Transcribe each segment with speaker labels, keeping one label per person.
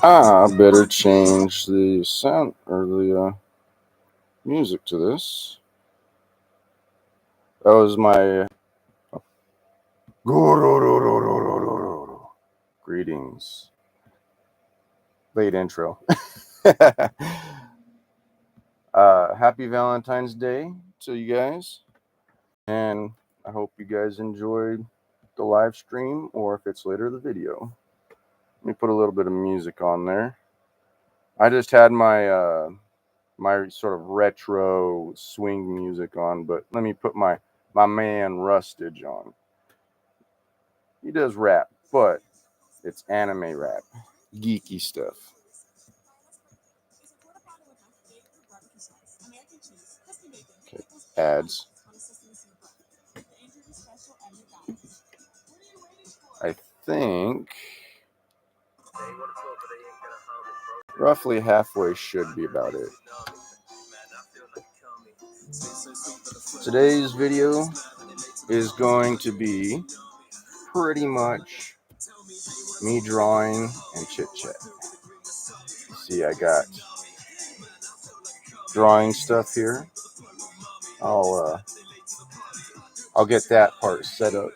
Speaker 1: I better change the sound or the music to this. That was my greetings. Late intro. Happy Valentine's Day to you guys. And I hope you guys enjoyed the live stream, or if it's later, the video. Let me put a little bit of music on there. I just had my my sort of retro swing music on, but let me put my man Rustage on. He does rap, but it's anime rap, geeky stuff. Okay. Ads. I think roughly halfway should be about it. Today's video is going to be pretty much me drawing and chit chat. See, I got drawing stuff here. I'll get that part set up.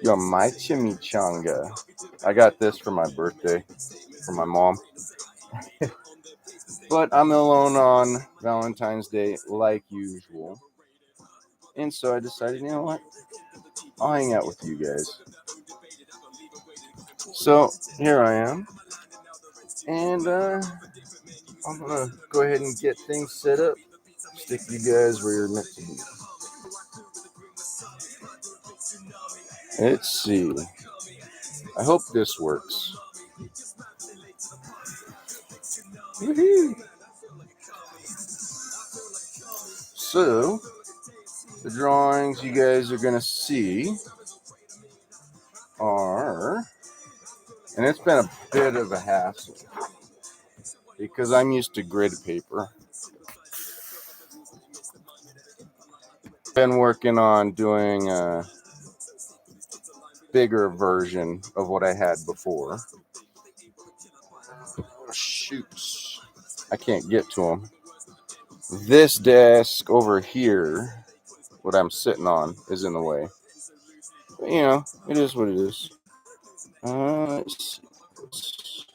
Speaker 1: Yo, my chimichanga. I got this for my birthday from my mom. But I'm alone on Valentine's Day like usual. And so I decided, you know what? I'll hang out with you guys. So here I am. And I'm going to go ahead and get things set up. Stick you guys where you're meant to be. Let's see. I hope this works. Woohoo! So, the drawings you guys are going to see are, and it's been a bit of a hassle because I'm used to grid paper. Been working on doing a bigger version of what I had before. Shoots. I can't get to them. This desk over here, what I'm sitting on, is in the way. But, you know, it is what it is. Let's see.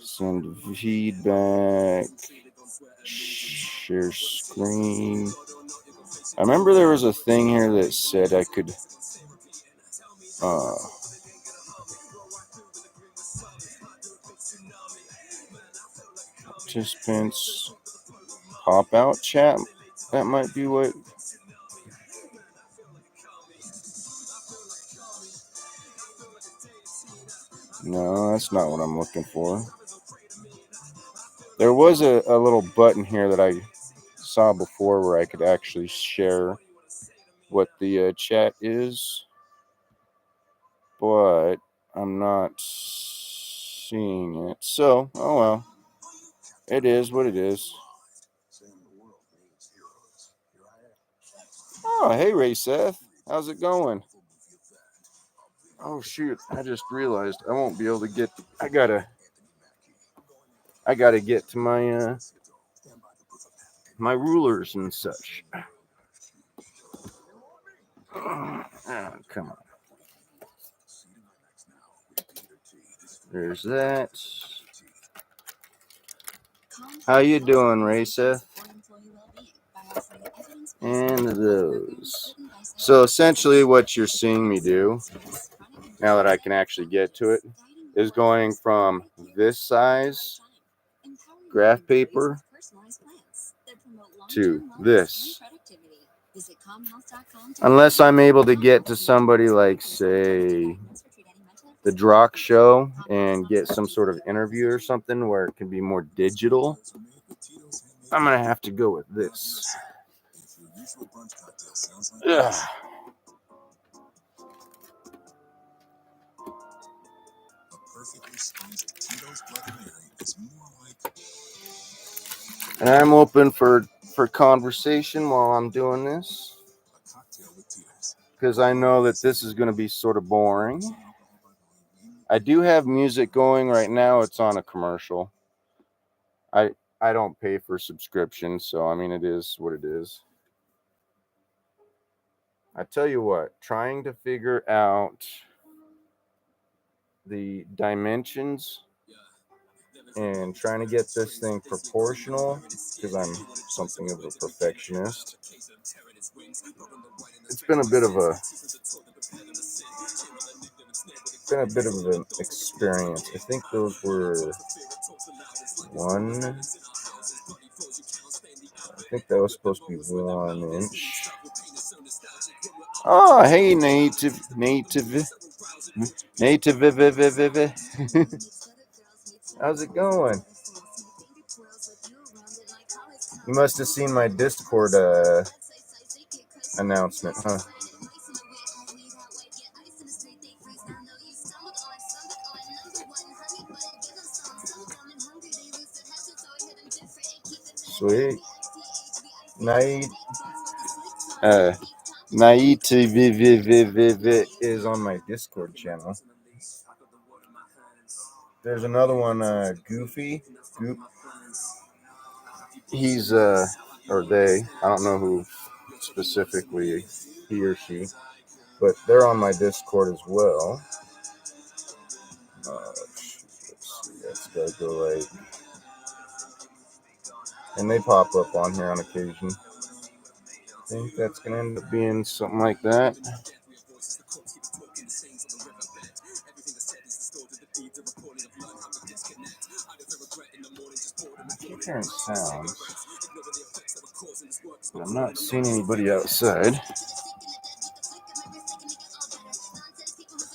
Speaker 1: Send feedback. Share screen. I remember there was a thing here that said I could participants pop out chat. That might be what. No, that's not what I'm looking for. There was a little button here that I saw before where I could actually share what the chat is, but I'm not seeing it. So, oh well. It is what it is. Oh, hey, Ray Seth. How's it going? Oh, shoot. I just realized I won't be able to get... I gotta get to my my rulers and such. Oh, come on. There's that. How you doing, Ray Seth? And those. So essentially what you're seeing me do, now that I can actually get to it, is going from this size graph paper to this. Unless I'm able to get to somebody like, say, the Drock Show and get some sort of interview or something where it can be more digital, I'm going to have to go with this. Ugh. And I'm open for conversation while I'm doing this. because I know that this is going to be sort of boring. I do have music going right now. It's on a commercial. I don't pay for subscription, so I mean, it is what it is. I tell you what, trying to figure out the dimensions and trying to get this thing proportional, because I'm something of a perfectionist. It's been a bit of an experience. I think those were I think that was supposed to be 1 inch. Oh, hey, native. How's it going? You must have seen my Discord announcement, huh? Sweet. Naiti is on my Discord channel. There's another one, Goofy. He's or they. I don't know who specifically, he or she, but they're on my Discord as well. Let's see. That's gotta go like, and they pop up on here on occasion. I think that's gonna end up being something like that. I keep hearing sounds, but I'm not seeing anybody outside.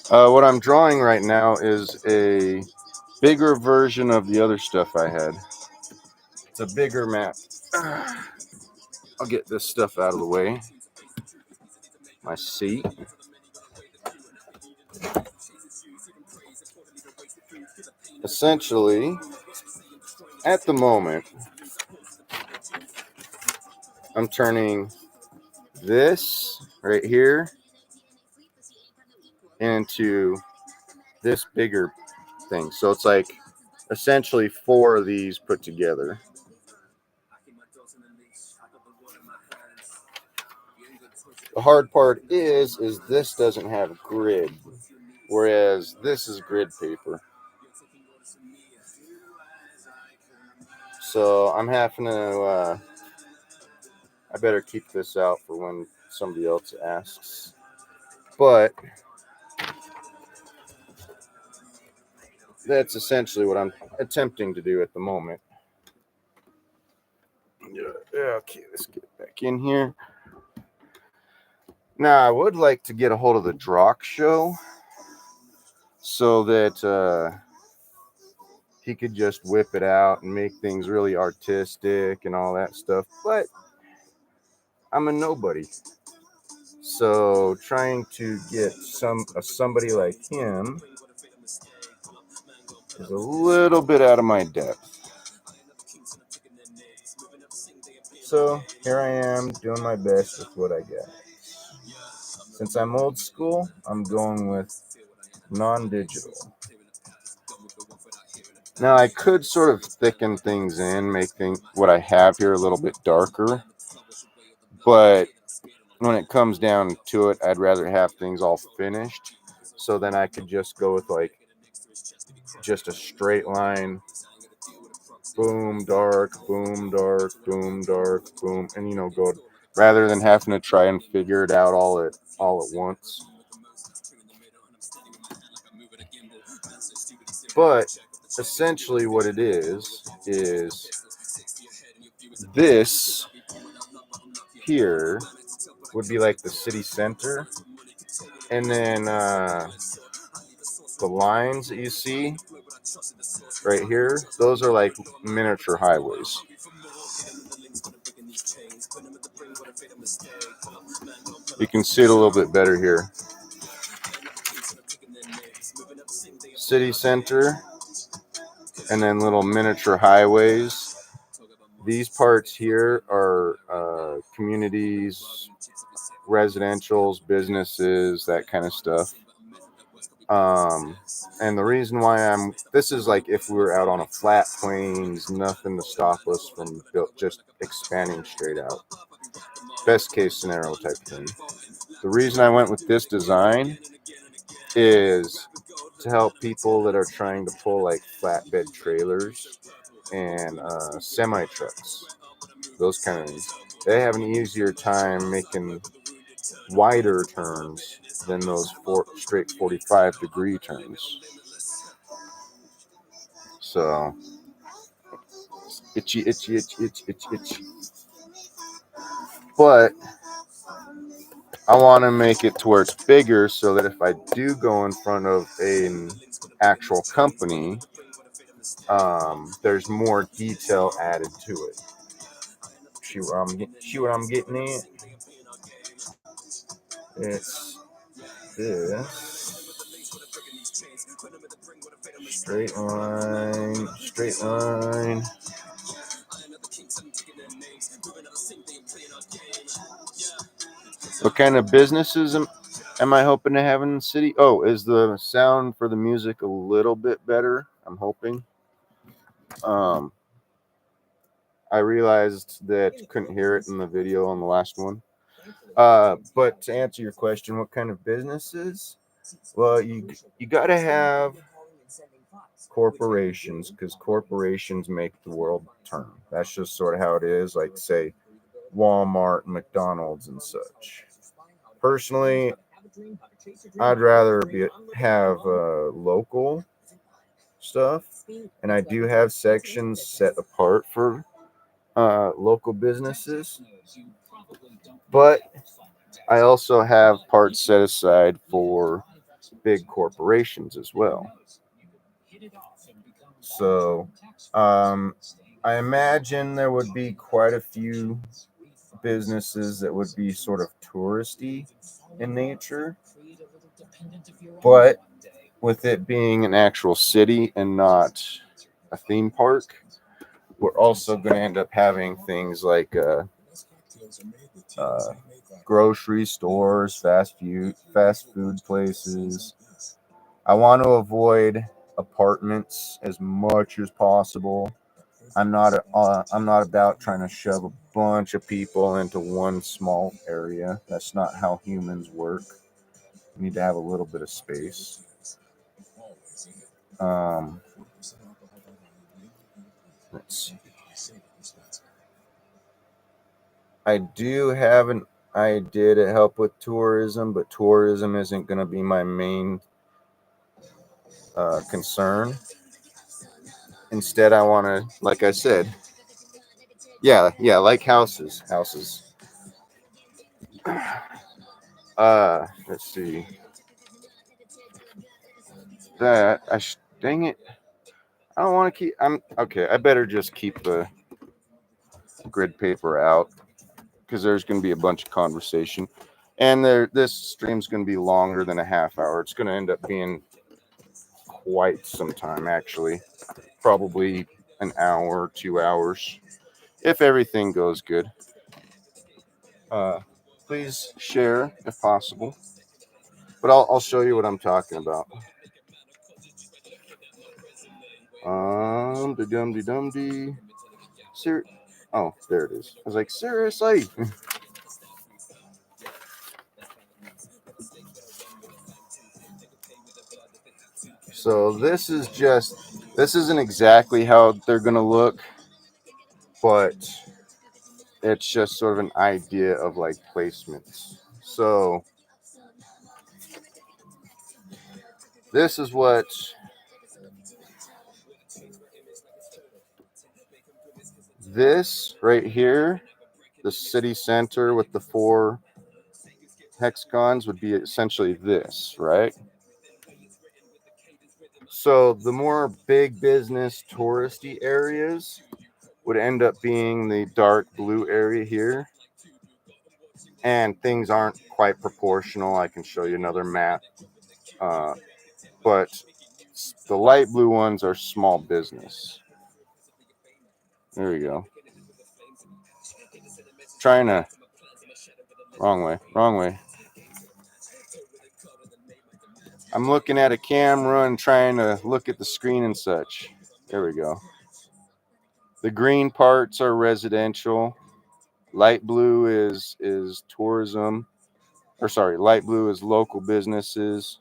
Speaker 1: What I'm drawing right now is a bigger version of the other stuff I had. It's a bigger map. I'll get this stuff out of the way. My seat. Essentially, at the moment, I'm turning this right here into this bigger thing. So it's like essentially 4 of these put together. The hard part is this doesn't have grid, whereas this is grid paper. So I'm having to, I better keep this out for when somebody else asks. But that's essentially what I'm attempting to do at the moment. Yeah, okay, let's get back in here. Now, I would like to get a hold of the Drock show so that he could just whip it out and make things really artistic and all that stuff. But I'm a nobody. So trying to get somebody like him is a little bit out of my depth. So here I am doing my best with what I got. Since I'm old school, I'm going with non-digital. Now I could sort of thicken things in, make what I have here a little bit darker, but when it comes down to it, I'd rather have things all finished, so then I could just go with like just a straight line, boom, dark, boom, dark, boom, dark, boom, and go, rather than having to try and figure it out all at once. But essentially what it is this here would be like the city center, and then the lines that you see right here, those are like miniature highways. You can see it a little bit better here. City center, and then little miniature highways. These parts here are communities, residentials, businesses, that kind of stuff. And the reason why this is like if we were out on a flat plains, nothing to stop us from just expanding straight out. Best case scenario type thing. The reason I went with this design is to help people that are trying to pull like flatbed trailers and semi trucks, those kind of things. They have an easier time making wider turns than those straight 45-degree turns. So itchy. But I want to make it to where it's bigger so that if I do go in front of an actual company, there's more detail added to it. See what I'm getting at? It's this straight line. What kind of businesses am I hoping to have in the city? Oh, is the sound for the music a little bit better? I'm hoping. I realized that you couldn't hear it in the video on the last one. But to answer your question, what kind of businesses? Well, you got to have corporations, because corporations make the world turn. That's just sort of how it is. Like, say, Walmart, McDonald's, and such. Personally, I'd rather have local stuff, and I do have sections set apart for local businesses, but I also have parts set aside for big corporations as well. So I imagine there would be quite a few businesses that would be sort of touristy in nature, but with it being an actual city and not a theme park, we're also going to end up having things like grocery stores, fast food places. I want to avoid apartments as much as possible. I'm not about trying to shove a bunch of people into one small area. That's not how humans work. We need to have a little bit of space. Let's see. I do have an idea to help with tourism, but tourism isn't going to be my main concern. Instead, I want to, like I said, like houses. Let's see. Dang it. I don't want to keep. Okay. I better just keep the grid paper out because there's going to be a bunch of conversation, and this stream's going to be longer than a half hour. It's going to end up being quite some time, actually, probably an hour, 2 hours, if everything goes good. Please share if possible, but I'll show you what I'm talking about. Dum-de-dum-de-dum-de. Oh, there it is. I was like, seriously? So this isn't exactly how they're going to look, but it's just sort of an idea of like placements. So this is what this right here, the city center with the 4 hexagons, would be essentially this, right? So the more big business touristy areas would end up being the dark blue area here. And things aren't quite proportional. I can show you another map. But the light blue ones are small business. There we go. Trying to Wrong way. Wrong way. I'm looking at a camera and trying to look at the screen and such. There we go. The green parts are residential. Light blue is tourism. Or sorry, light blue is local businesses.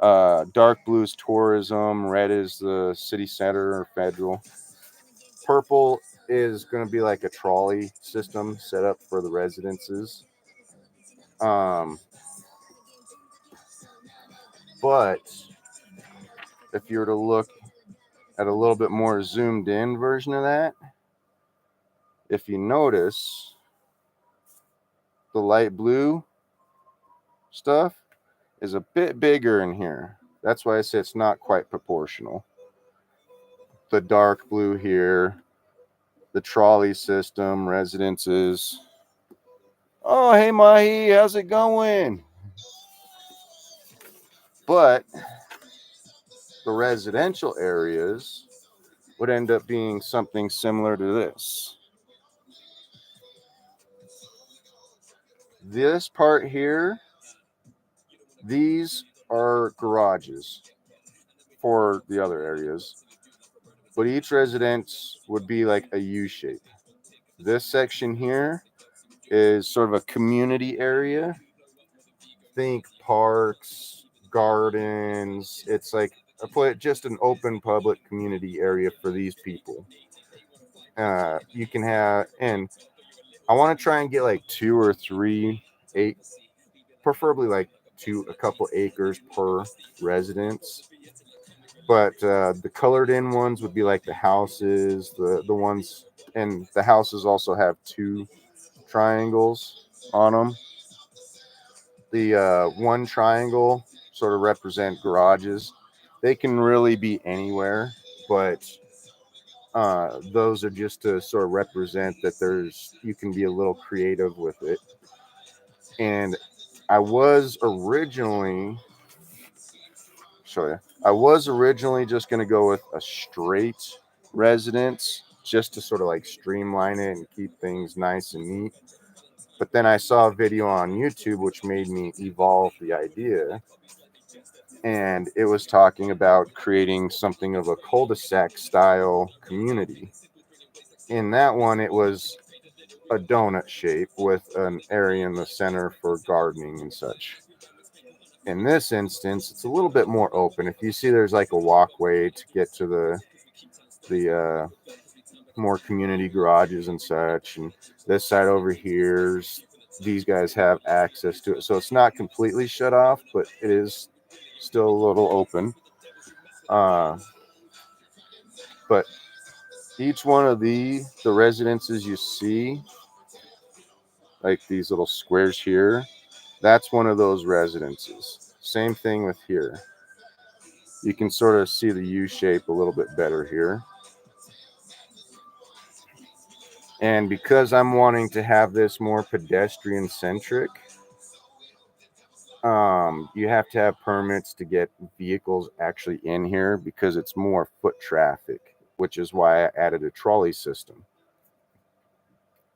Speaker 1: Dark blue is tourism. Red is the city center or federal. Purple is going to be like a trolley system set up for the residences. But if you were to look at a little bit more zoomed in version of that, if you notice, the light blue stuff is a bit bigger in here. That's why I say it's not quite proportional. The dark blue here, the trolley system, residences. Oh, hey, Mahi, how's it going? But the residential areas would end up being something similar to this. This part here, these are garages for the other areas, but each residence would be like a U shape. This section here is sort of a community area. Think parks, gardens. It's like I put just an open public community area for these people. You can have, and I want to try and get like 2 or 3, 8, preferably like a couple acres per residence. But the colored in ones would be like the houses, the ones, and the houses also have 2 triangles on them. The one triangle sort of represent garages. They can really be anywhere, but those are just to sort of represent that you can be a little creative with it. And I was originally just going to go with a straight residence just to sort of like streamline it and keep things nice and neat. But then I saw a video on YouTube which made me evolve the idea. And it was talking about creating something of a cul-de-sac style community. In that one, it was a donut shape with an area in the center for gardening and such. In this instance, it's a little bit more open. If you see, there's like a walkway to get to the more community garages and such. And this side over here's these guys have access to it, so it's not completely shut off, but it is still a little open. But each one of the residences you see, like these little squares here, that's one of those residences. Same thing with here. You can sort of see the U shape a little bit better here. And because I'm wanting to have this more pedestrian centric, you have to have permits to get vehicles actually in here because it's more foot traffic, which is why I added a trolley system.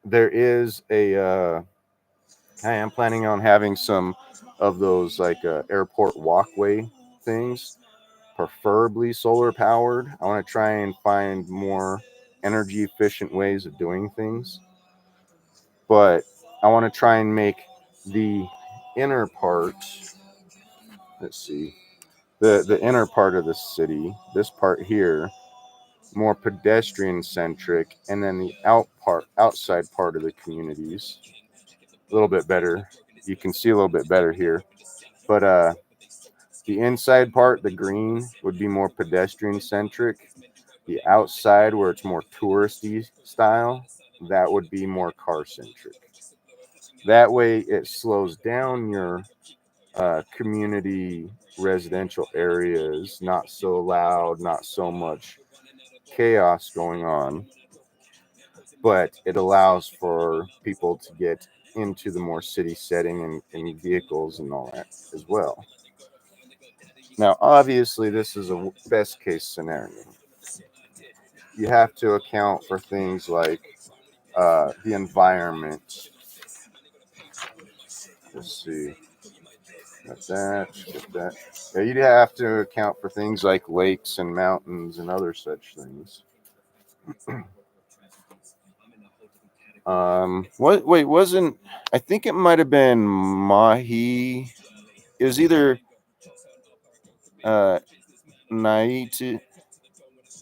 Speaker 1: There is I am planning on having some of those like airport walkway things, preferably solar powered. I want to try and find more energy efficient ways of doing things. But I want to try and make the inner part, let's see, the inner part of the city, this part here, more pedestrian centric, and then the outside part of the communities a little bit better. You can see a little bit better here. But the inside part, the green, would be more pedestrian centric. The outside, where it's more touristy style, that would be more car centric. That way, it slows down your community residential areas, not so loud, not so much chaos going on, but it allows for people to get into the more city setting and vehicles and all that as well. Now, obviously, this is a best case scenario. You have to account for things like the environment, Let's see. Got that. Get that. Yeah, you'd have to account for things like lakes and mountains and other such things. What? Wait, wasn't? I think it might have been Mahi. It was either Naiti.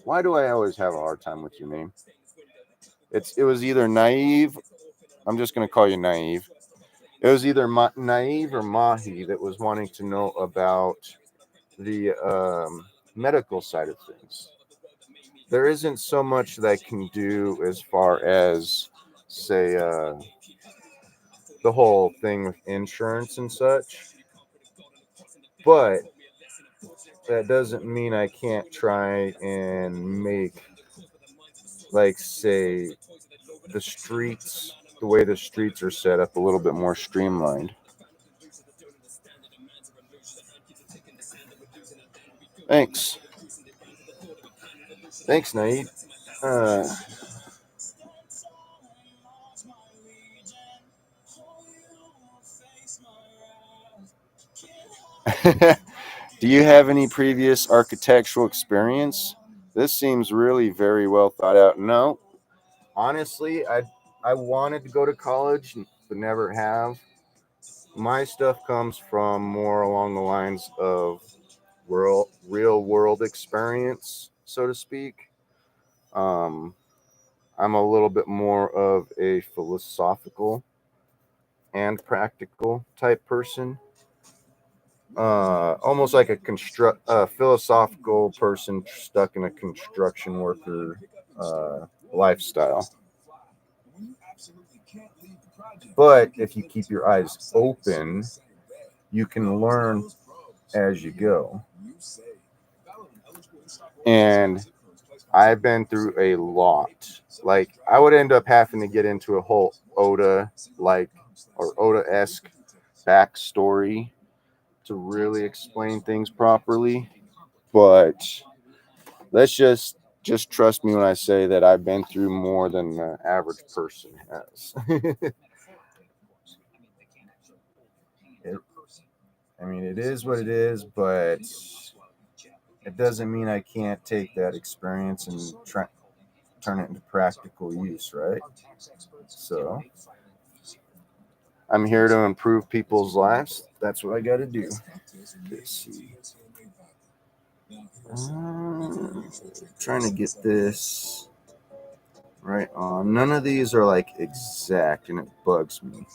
Speaker 1: Why do I always have a hard time with your name? It was either Naive. I'm just gonna call you Naive. It was either Naive or Mahi that was wanting to know about the medical side of things. There isn't so much that I can do as far as, say, the whole thing with insurance and such. But that doesn't mean I can't try and make, like, say, the way the streets are set up, a little bit more streamlined. Thanks. Thanks, Naeed. Do you have any previous architectural experience? This seems really very well thought out. No, honestly, I wanted to go to college, but never have. My stuff comes from more along the lines of real world experience, so to speak. Um, I'm a little bit more of a philosophical and practical type person. Almost like a philosophical person stuck in a construction worker lifestyle. But if you keep your eyes open, you can learn as you go. And I've been through a lot. Like, I would end up having to get into a whole Oda like or Oda-esque backstory to really explain things properly. But let's just trust me when I say that I've been through more than the average person has. I mean, it is what it is, but it doesn't mean I can't take that experience and turn it into practical use, right? So I'm here to improve people's lives. That's what I got to do. Let's see. Trying to get this right on. None of these are like exact, and it bugs me.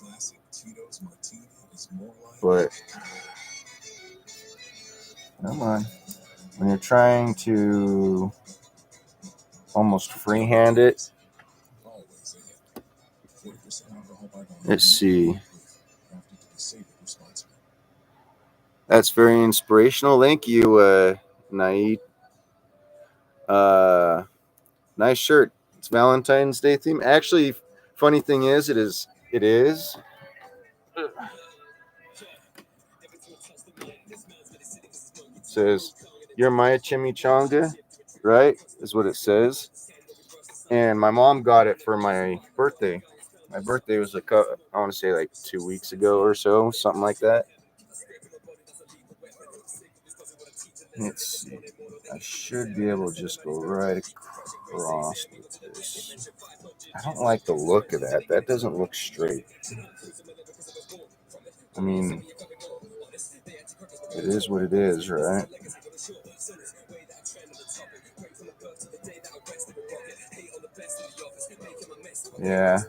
Speaker 1: But come on, when you're trying to almost freehand it, let's see. That's very inspirational. Thank you, Naeed. Nice shirt. It's Valentine's Day theme. Actually, funny thing is, it is. It is. It says, "You're my chimichanga," right? Is what it says. And my mom got it for my birthday. My birthday was I want to say like 2 weeks ago or so, something like that. Let's see. I should be able to just go right across with this. I don't like the look of that. That doesn't look straight. I mean, it is what it is, right? Yeah,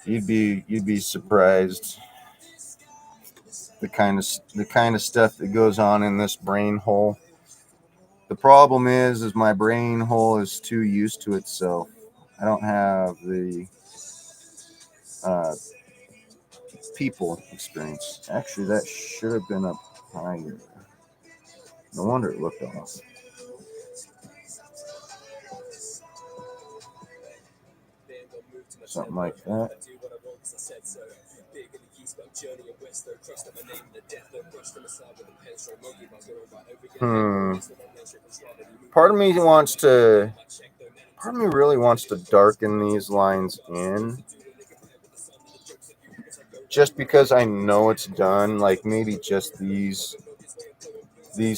Speaker 1: you'd be surprised the kind of stuff that goes on in this brain hole. The problem is my brain hole is too used to itself. I don't have the uh, people experience. Actually, that should have been up higher. No wonder it looked off. Something like that. Part of me wants to. Part of me really wants to darken these lines in. just because I know it's done, like maybe just these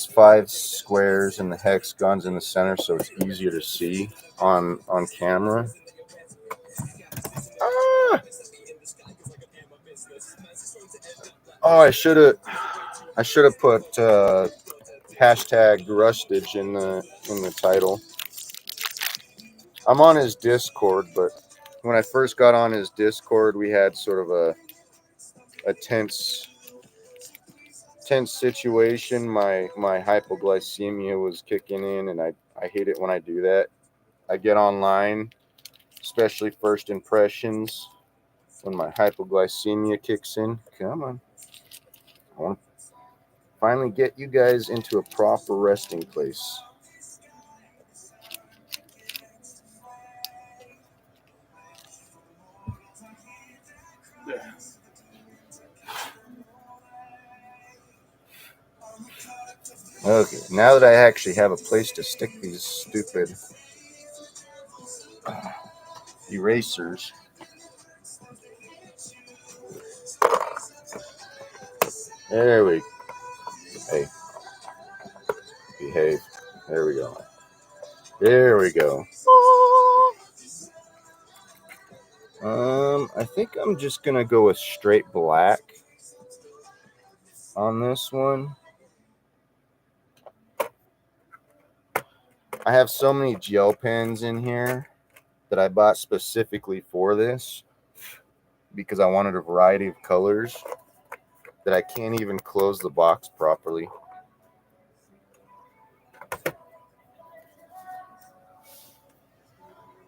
Speaker 1: 5 squares and the hexagons in the center, so it's easier to see on camera. Ah! Oh, I should have put hashtag Rustage in the title. I'm on his Discord, but when I first got on his Discord, we had sort of a tense situation. My hypoglycemia was kicking in, and I hate it when I do that. I get online, especially first impressions, when my hypoglycemia kicks in. Come on. I want to finally get you guys into a proper resting place. Okay, now that I actually have a place to stick these stupid erasers. There we go. Hey, behave. There we go. There we go. I think I'm just gonna go with straight black on this one. I have so many gel pens in here that I bought specifically for this because I wanted a variety of colors that I can't even close the box properly.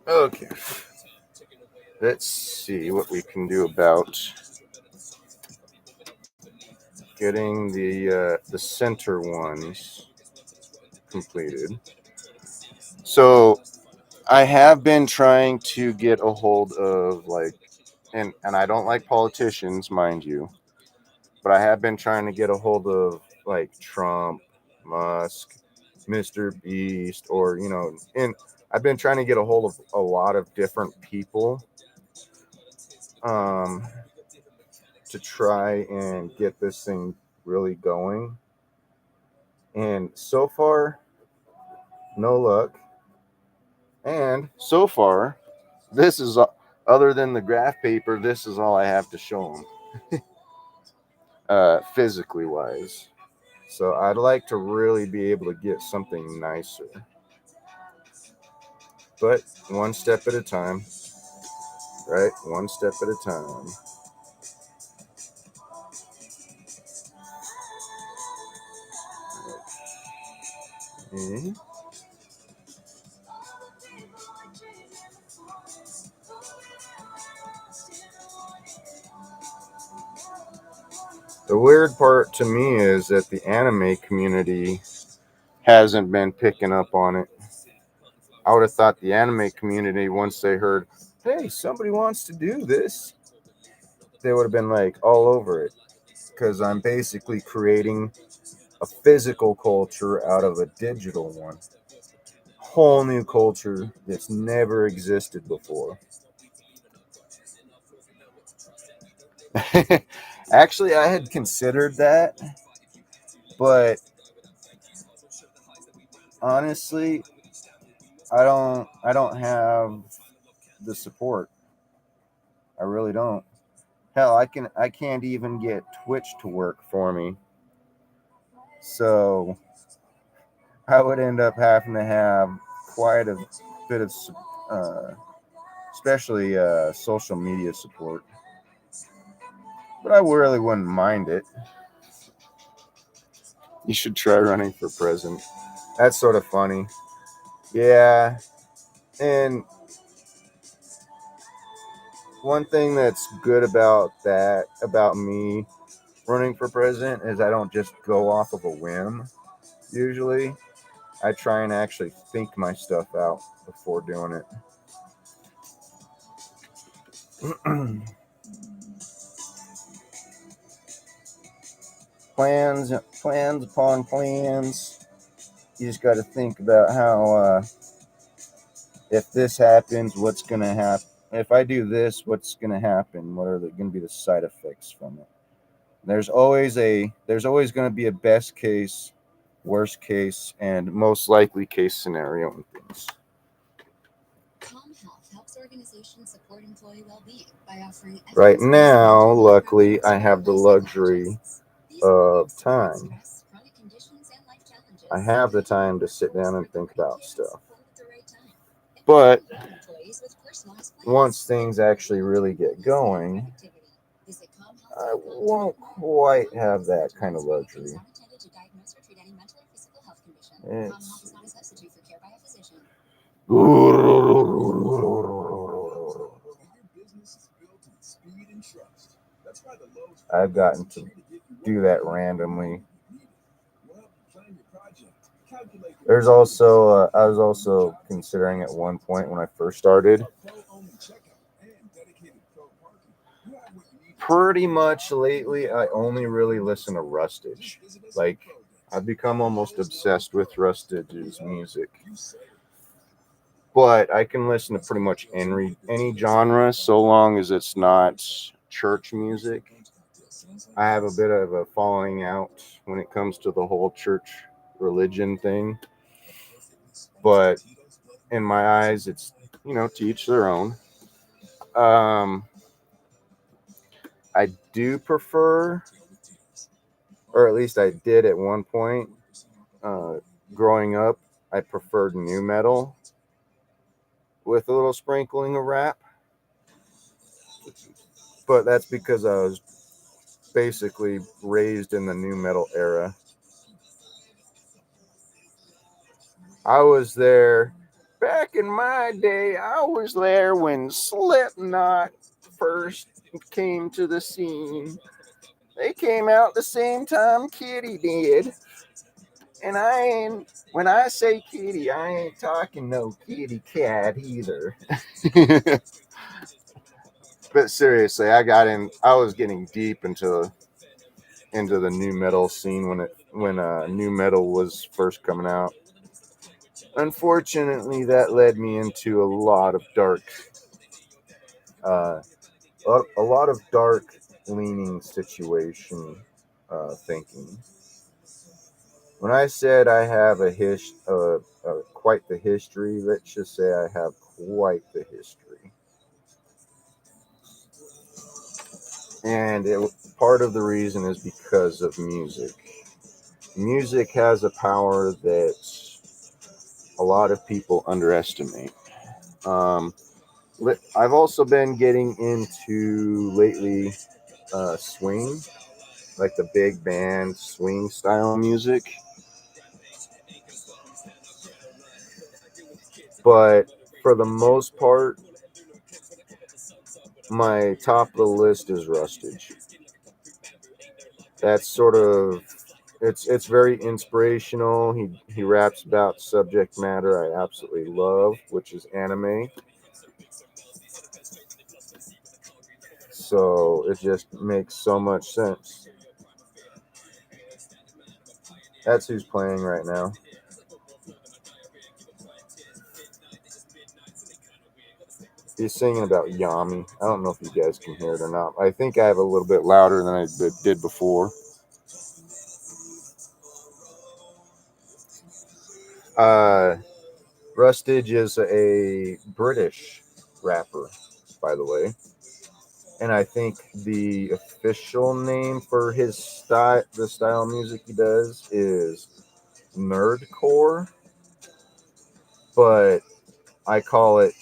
Speaker 1: Okay. Let's see what we can do about getting the center ones completed. So I have been trying to get a hold of and I don't like politicians, mind you, but I have been trying to get a hold of like Trump, Musk, Mr. Beast, or and I've been trying to get a hold of a lot of different people to try and get this thing really going. And so far, no luck. And so far, this is other than the graph paper, this is all I have to show them, physically wise. So I'd like to really be able to get something nicer. But one step at a time, right? One step at a time. Okay. The weird part to me is that the anime community hasn't been picking up on it. I would have thought the anime community, once they heard, hey, somebody wants to do this, they would have been like all over it. Because I'm basically creating a physical culture out of a digital one. Whole new culture that's never existed before. Actually, I had considered that, but honestly, I don't have the support. I really don't. Hell, I can't even get Twitch to work for me. So I would end up having to have quite a bit of, especially social media support. But I really wouldn't mind it. You should try running for president. That's sort of funny. Yeah. And one thing that's good about me running for president, is I don't just go off of a whim. Usually, I try and actually think my stuff out before doing it. plans upon plans. You just got to think about how if this happens, what's going to happen. if I do this, what's going to happen? What are going to be the side effects from it? There's always going to be a best case, worst case, and most likely case scenario in things.
Speaker 2: Calm Health helps organizations support employee well-being by offering
Speaker 1: right now, luckily, I have the luxury of time. I have the time to sit down and think about stuff. But once things actually really get going, I won't quite have that kind of luxury. I've gotten to do that randomly. There's also, I was also considering at one point when I first started, pretty much lately, I only really listen to Rustage. Like, I've become almost obsessed with Rustage's music. But I can listen to pretty much any genre so long as it's not church music. I have a bit of a falling out when it comes to the whole church religion thing. But in my eyes, it's, to each their own. I do prefer, or at least I did at one point, growing up, I preferred nu metal with a little sprinkling of rap. But that's because I was basically raised in the nu metal era. I was there back in my day. I was there when Slipknot first came to the scene. They came out the same time Kitty did. And when I say kitty, I ain't talking no kitty cat either. But seriously, I was getting deep into the nu metal scene when nu metal was first coming out. Unfortunately, that led me into a lot of dark leaning situation thinking. When I said I have quite the history, let's just say I have quite the history. And part of the reason is because of music. Music has a power that a lot of people underestimate. I've also been getting into lately swing, like the big band swing style music. But for the most part, my top of the list is Rustage. That's sort of it's very inspirational. He raps about subject matter I absolutely love, which is anime. So it just makes so much sense. That's who's playing right now. He's singing about Yami. I don't know if you guys can hear it or not. I think I have a little bit louder than I did before. Rustage is a British rapper, by the way. And I think the official name for his style, the style of music he does, is nerdcore. But I call it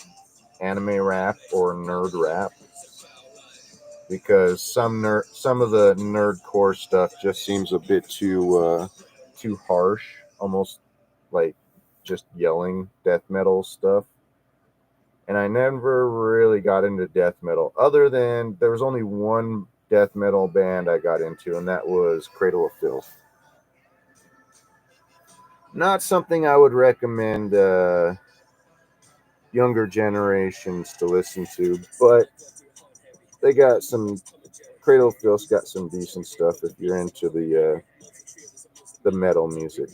Speaker 1: anime rap or nerd rap because some of the nerdcore stuff just seems a bit too harsh, almost like just yelling death metal stuff. And I never really got into death metal, other than there was only one death metal band I got into, and that was Cradle of Filth. Not something I would recommend younger generations to listen to, but they got some. Cradle of Filth's got some decent stuff if you're into the metal music.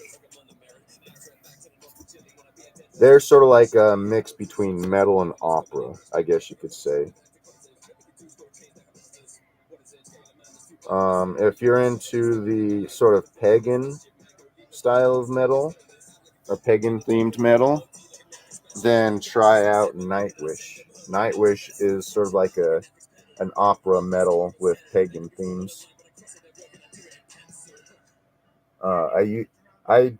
Speaker 1: They're sort of like a mix between metal and opera, I guess you could say. If you're into the sort of pagan style of metal or pagan themed metal, then try out Nightwish. Nightwish is sort of like an opera metal with pagan themes. I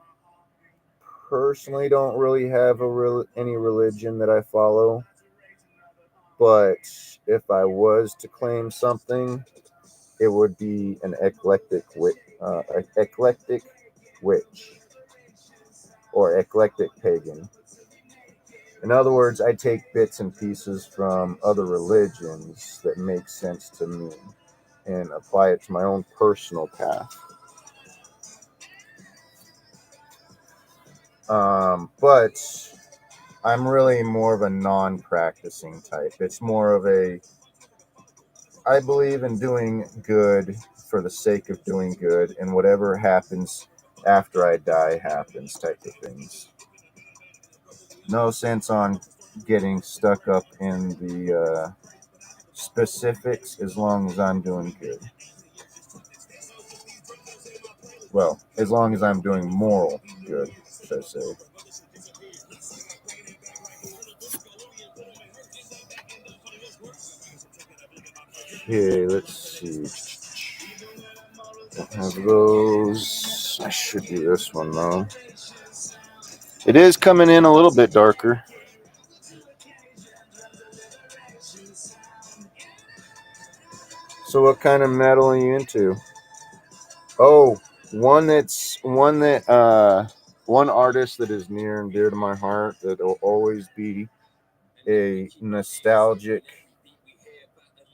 Speaker 1: personally don't really have any religion that I follow, but if I was to claim something, it would be an eclectic witch or eclectic pagan. In other words, I take bits and pieces from other religions that make sense to me and apply it to my own personal path. But I'm really more of a non-practicing type. It's more of I believe in doing good for the sake of doing good, and whatever happens after I die happens type of things. No sense on getting stuck up in the specifics as long as I'm doing good. Well, as long as I'm doing moral good, should I say. Okay, let's see. Don't have those. I should do this one though. It is coming in a little bit darker. So what kind of metal are you into? Oh, one artist that is near and dear to my heart that will always be a nostalgic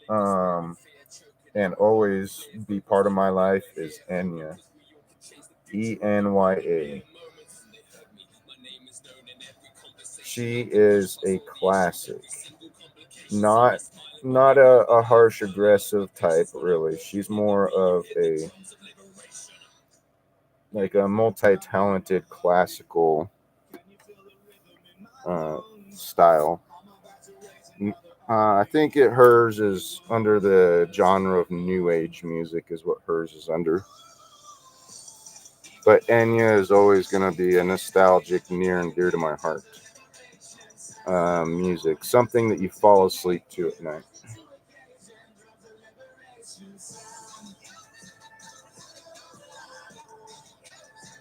Speaker 1: and always be part of my life is Enya. Enya. She is a classic. Not a harsh, aggressive type, really. She's more of a multi-talented classical style. I think hers is under the genre of new age music, is what hers is under. But Enya is always going to be a nostalgic, near and dear to my heart music, something that you fall asleep to at night.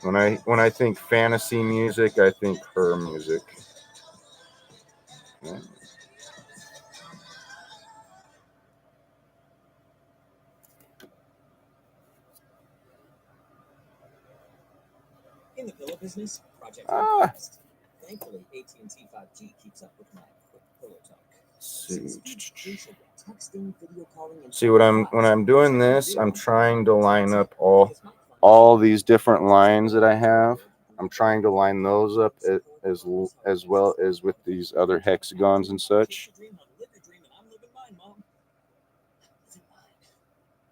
Speaker 1: When I think fantasy music, I think her music. Yeah.
Speaker 3: In the pillow business, Project
Speaker 1: Quest.
Speaker 3: Thankfully, AT&T 5G keeps up with my quick pillow talk.
Speaker 1: See when I'm doing this, I'm trying to line up all these different lines that I have. I'm trying to line those up as well as with these other hexagons and such.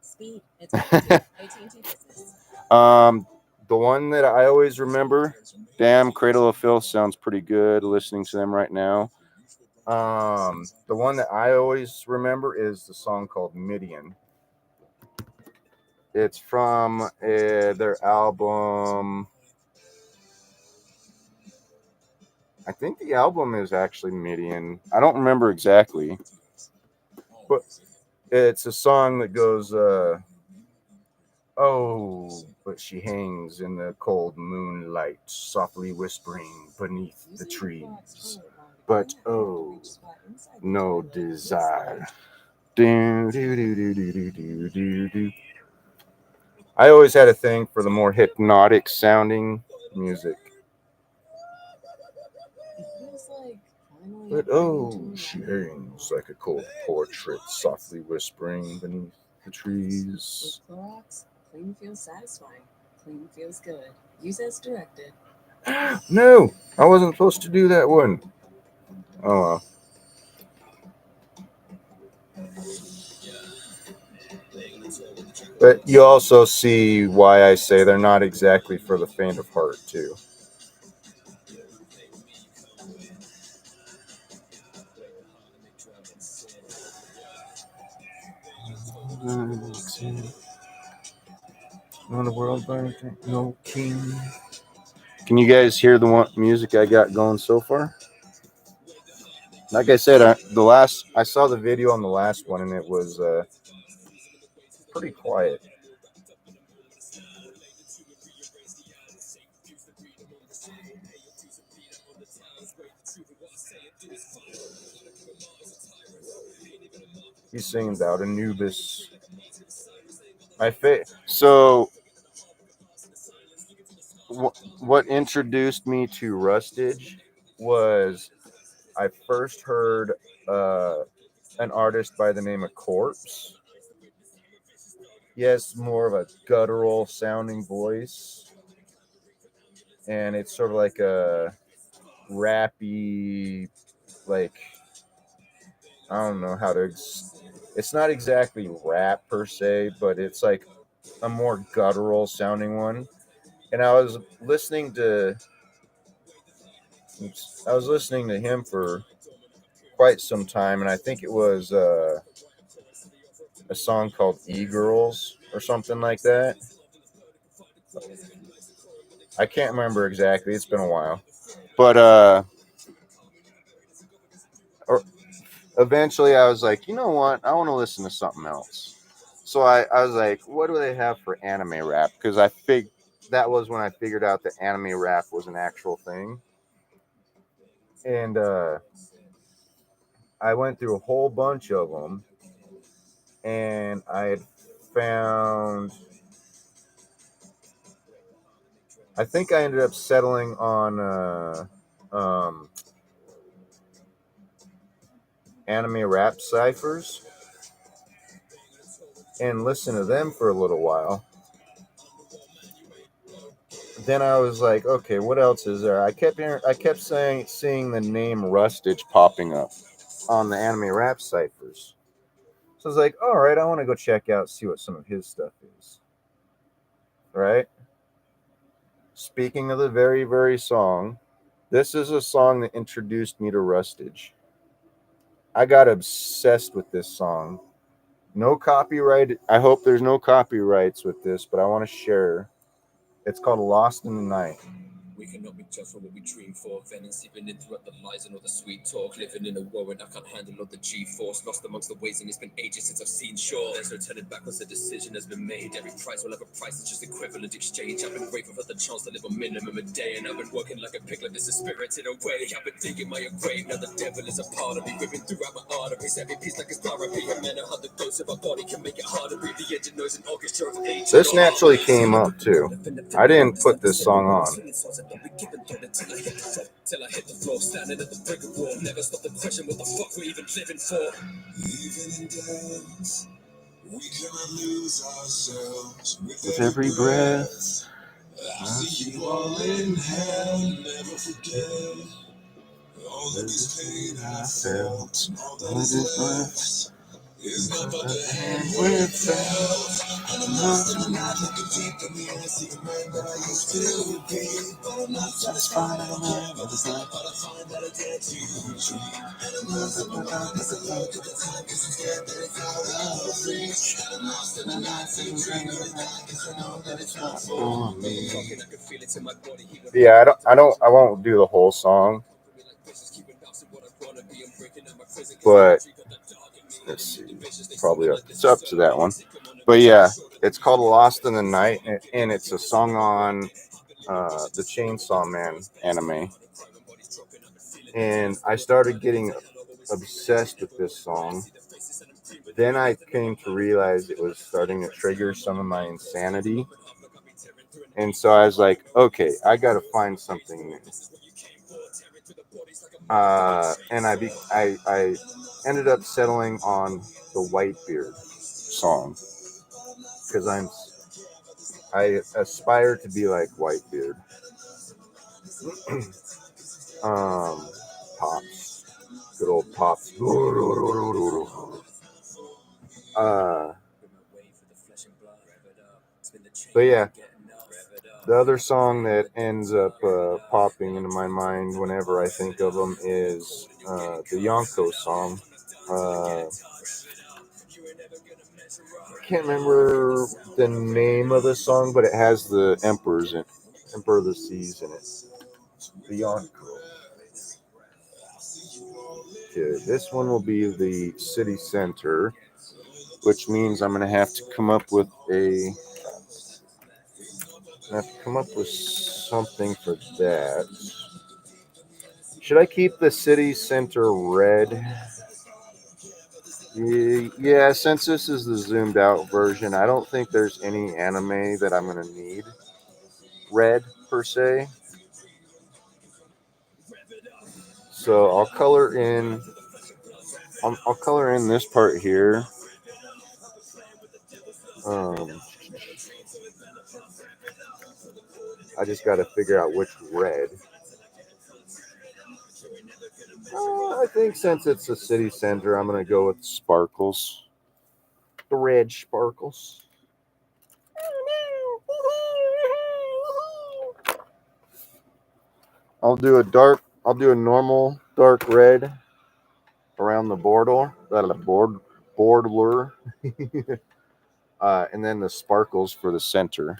Speaker 2: Speed. It's
Speaker 1: the one that I always remember, damn, Cradle of Filth sounds pretty good listening to them right now. The one that I always remember is the song called Midian. It's from their album. I think the album is actually Midian. I don't remember exactly, but it's a song that goes, oh, but she hangs in the cold moonlight, softly whispering beneath the trees. But oh, no desire. Do, do, do, do, do, do, do, do. I always had a thing for the more hypnotic sounding music. But oh, she hangs like a cold portrait, softly whispering beneath the trees.
Speaker 2: With Clorox, clean feels satisfying. Clean feels good. Use as directed.
Speaker 1: No, I wasn't supposed to do that one. Oh well. But you also see why I say they're not exactly for the faint of heart, too. On the world, no king. Can you guys hear the music I got going so far? Like I said, I saw the video on the last one, and it was pretty quiet. He's singing about Anubis. So, what introduced me to Rustage was I first heard an artist by the name of Corpse. He has more of a guttural sounding voice, and it's sort of like a rappy, like, I don't know how to. It's not exactly rap per se, but it's like a more guttural sounding one. And I was listening to him for quite some time, and I think it was a song called E-Girls or something like that. I can't remember exactly. It's been a while. But eventually I was like, you know what? I want to listen to something else. So I was like, what do they have for anime rap? Because that was when I figured out that anime rap was an actual thing. And I went through a whole bunch of them, and I had found, I think I ended up settling on anime rap ciphers and listened to them for a little while. Then I was like, okay, what else is there? I kept seeing the name Rustage popping up on the anime rap ciphers. So I was like, all right, I want to go check out, see what some of his stuff is. Right? Speaking of the very, very song, this is a song that introduced me to Rustage. I got obsessed with this song. No copyright. I hope there's no copyrights with this, but I want to share. It's called Lost in the Night.
Speaker 3: We cannot be judged for what we dream for. Venom seeping in throughout the lies and all the sweet talk. Living in a world I can't handle all the G-force. Lost amongst the ways, and it's been ages since I've seen shore. There's no turning back once the decision has been made. Every price will have a price, it's just equivalent exchange. I've been grateful for the chance to live a minimum a day, and I've been working like a pig, like this is spirited away. I've been digging my own grave, now the devil is a part of me, ripping throughout my arteries. Every piece like it's therapy. A man, how the dose of our body can make it harder. Breathe the engine noise and orchestra of age.
Speaker 1: This naturally came up too. I didn't put this song on.
Speaker 3: Till I hit the floor, standing at the brick wall. Never stop the question, what the fuck we're even living for. Even in death, we cannot lose ourselves.
Speaker 1: With every breath,
Speaker 3: I'll see you all in hell. Never forget all of this pain I felt. All that is left is not but the hand we're felt. And I'm lost in the night, looking deep in the eyes, see the man that I used to be. But I'm not satisfied, I don't have this life, but I find that I dare to dream. And I'm lost in the darkness, I look at the time, cause I'm scared that it's out of reach. And I'm lost in the night, seeing dreams in the night, cause I know that it's not for me.
Speaker 1: Yeah, I won't do the whole song. But let's see, it's up to that one. But yeah, it's called Lost in the Night, and it's a song on the Chainsaw Man anime. And I started getting obsessed with this song. Then I came to realize it was starting to trigger some of my insanity. And so I was like, okay, I got to find something new. And I ended up settling on the Whitebeard song because I aspire to be like Whitebeard. Pops, good old Pops. But yeah, the other song that ends up popping into my mind whenever I think of them is the Yonko song. can't remember the name of the song, but it has the Emperor of the Seas in it. Beyond Cool. Okay, this one will be the city center, which means I'm gonna have to come up with something for that. Should I keep the city center red? Yeah, since this is the zoomed out version, I don't think there's any anime that I'm gonna need red per se. So I'll color in this part here. I just got to figure out which red. I think since it's a city center, I'm going to go with sparkles. The red sparkles. I'll do a normal dark red around the border. And then the sparkles for the center.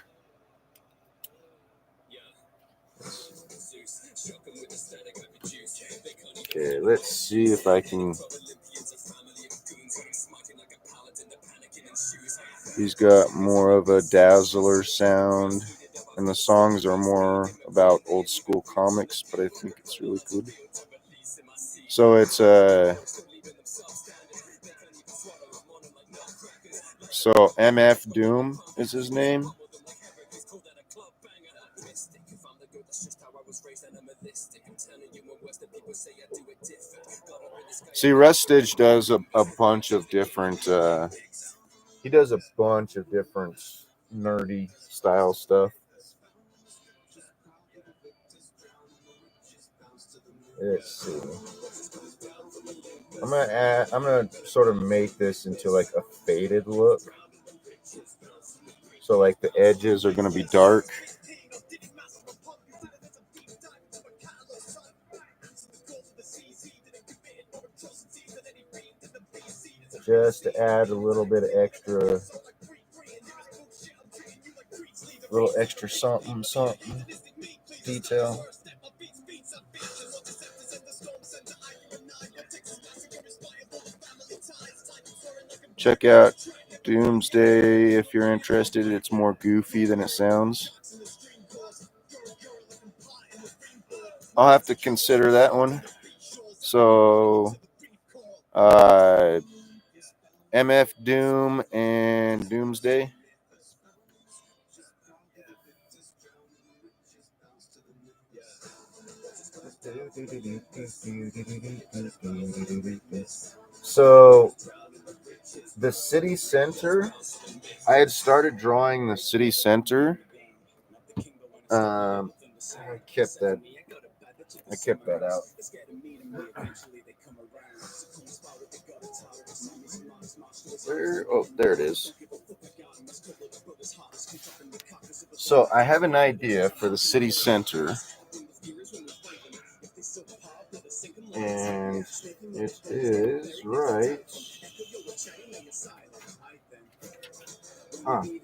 Speaker 1: Okay, let's see if I can. He's got more of a dazzler sound, and the songs are more about old school comics, but I think it's really good. So it's so MF Doom is his name. See, Rustage does a bunch of different. He does a bunch of different nerdy style stuff. Let's see. I'm gonna sort of make this into like a faded look. So like the edges are gonna be dark. Just to add a little bit of extra something detail. Check out Doomsday if you're interested. It's more goofy than it sounds. I'll have to consider that one. So, MF Doom and Doomsday. So, the city center, I had started drawing the city center. I kept that out. There it is. So I have an idea for the city center, and it is right.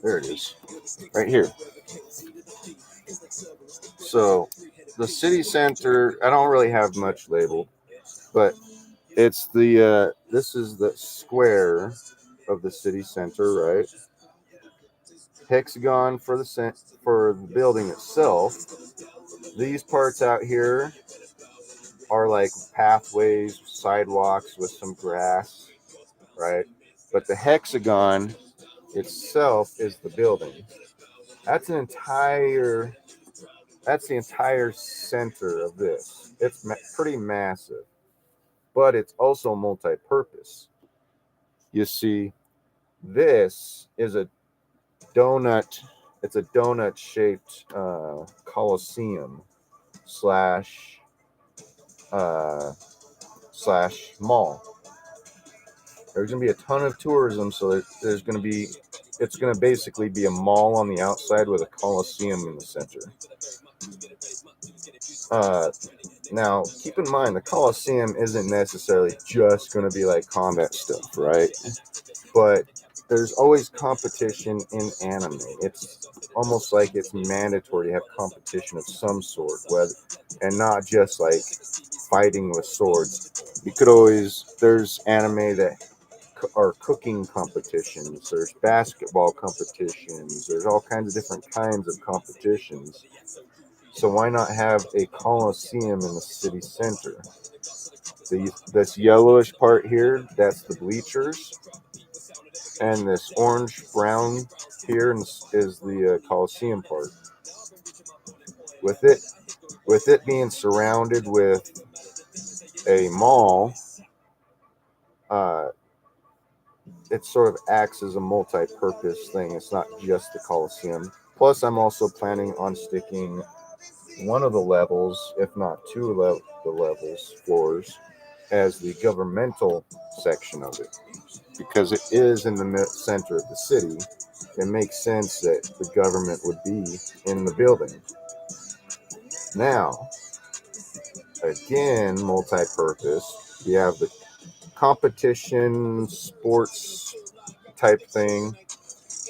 Speaker 1: There it is, right here. So the city center, I don't really have much labeled, but it's the this is the square of the city center, right? Hexagon for the building itself. These parts out here are like pathways, sidewalks with some grass, right? But the hexagon itself is the building. That's the entire center of this. It's pretty massive, but it's also multi-purpose. You see, this is a donut. It's a donut-shaped Coliseum slash mall. There's going to be a ton of tourism, so it's going to basically be a mall on the outside with a Coliseum in the center. Now, keep in mind, the Coliseum isn't necessarily just going to be like combat stuff, right? But there's always competition in anime. It's almost like it's mandatory to have competition of some sort, whether, and not just like fighting with swords. You could always, there's anime that are cooking competitions, there's basketball competitions, there's all kinds of different kinds of competitions. So why not have a coliseum in the city center? This yellowish part here, that's the bleachers, and this orange brown here is the coliseum part. With it being surrounded with a mall, it sort of acts as a multi-purpose thing. It's not just the Coliseum. Plus, I'm also planning on sticking one of the levels, if not two of the levels, floors, as the governmental section of it. Because it is in the center of the city, it makes sense that the government would be in the building. Now, again, multi-purpose, you have the competition sports type thing.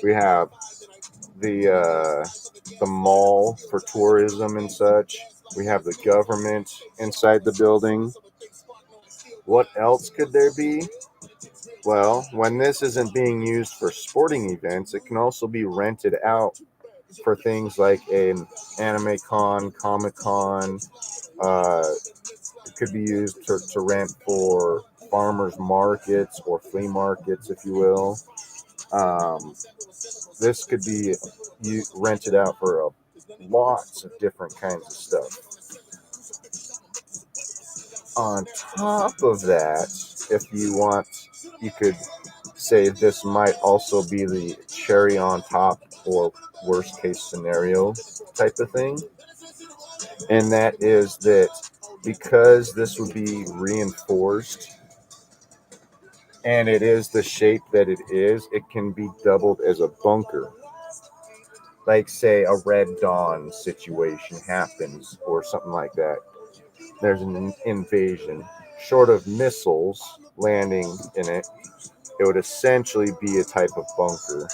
Speaker 1: We have the mall for tourism and such. We have the government inside the building. What else could there be? Well, when this isn't being used for sporting events, it can also be rented out for things like an anime con, comic con. It could be used to rent for farmers markets or flea markets, if you will. This could be rented out for lots of different kinds of stuff. On top of that, if you want, you could say this might also be the cherry on top or worst case scenario type of thing. And that is that because this would be reinforced and it is the shape that it is, it can be doubled as a bunker. Like, say, a Red Dawn situation happens or something like that. There's an invasion. Short of missiles landing in it, it would essentially be a type of bunker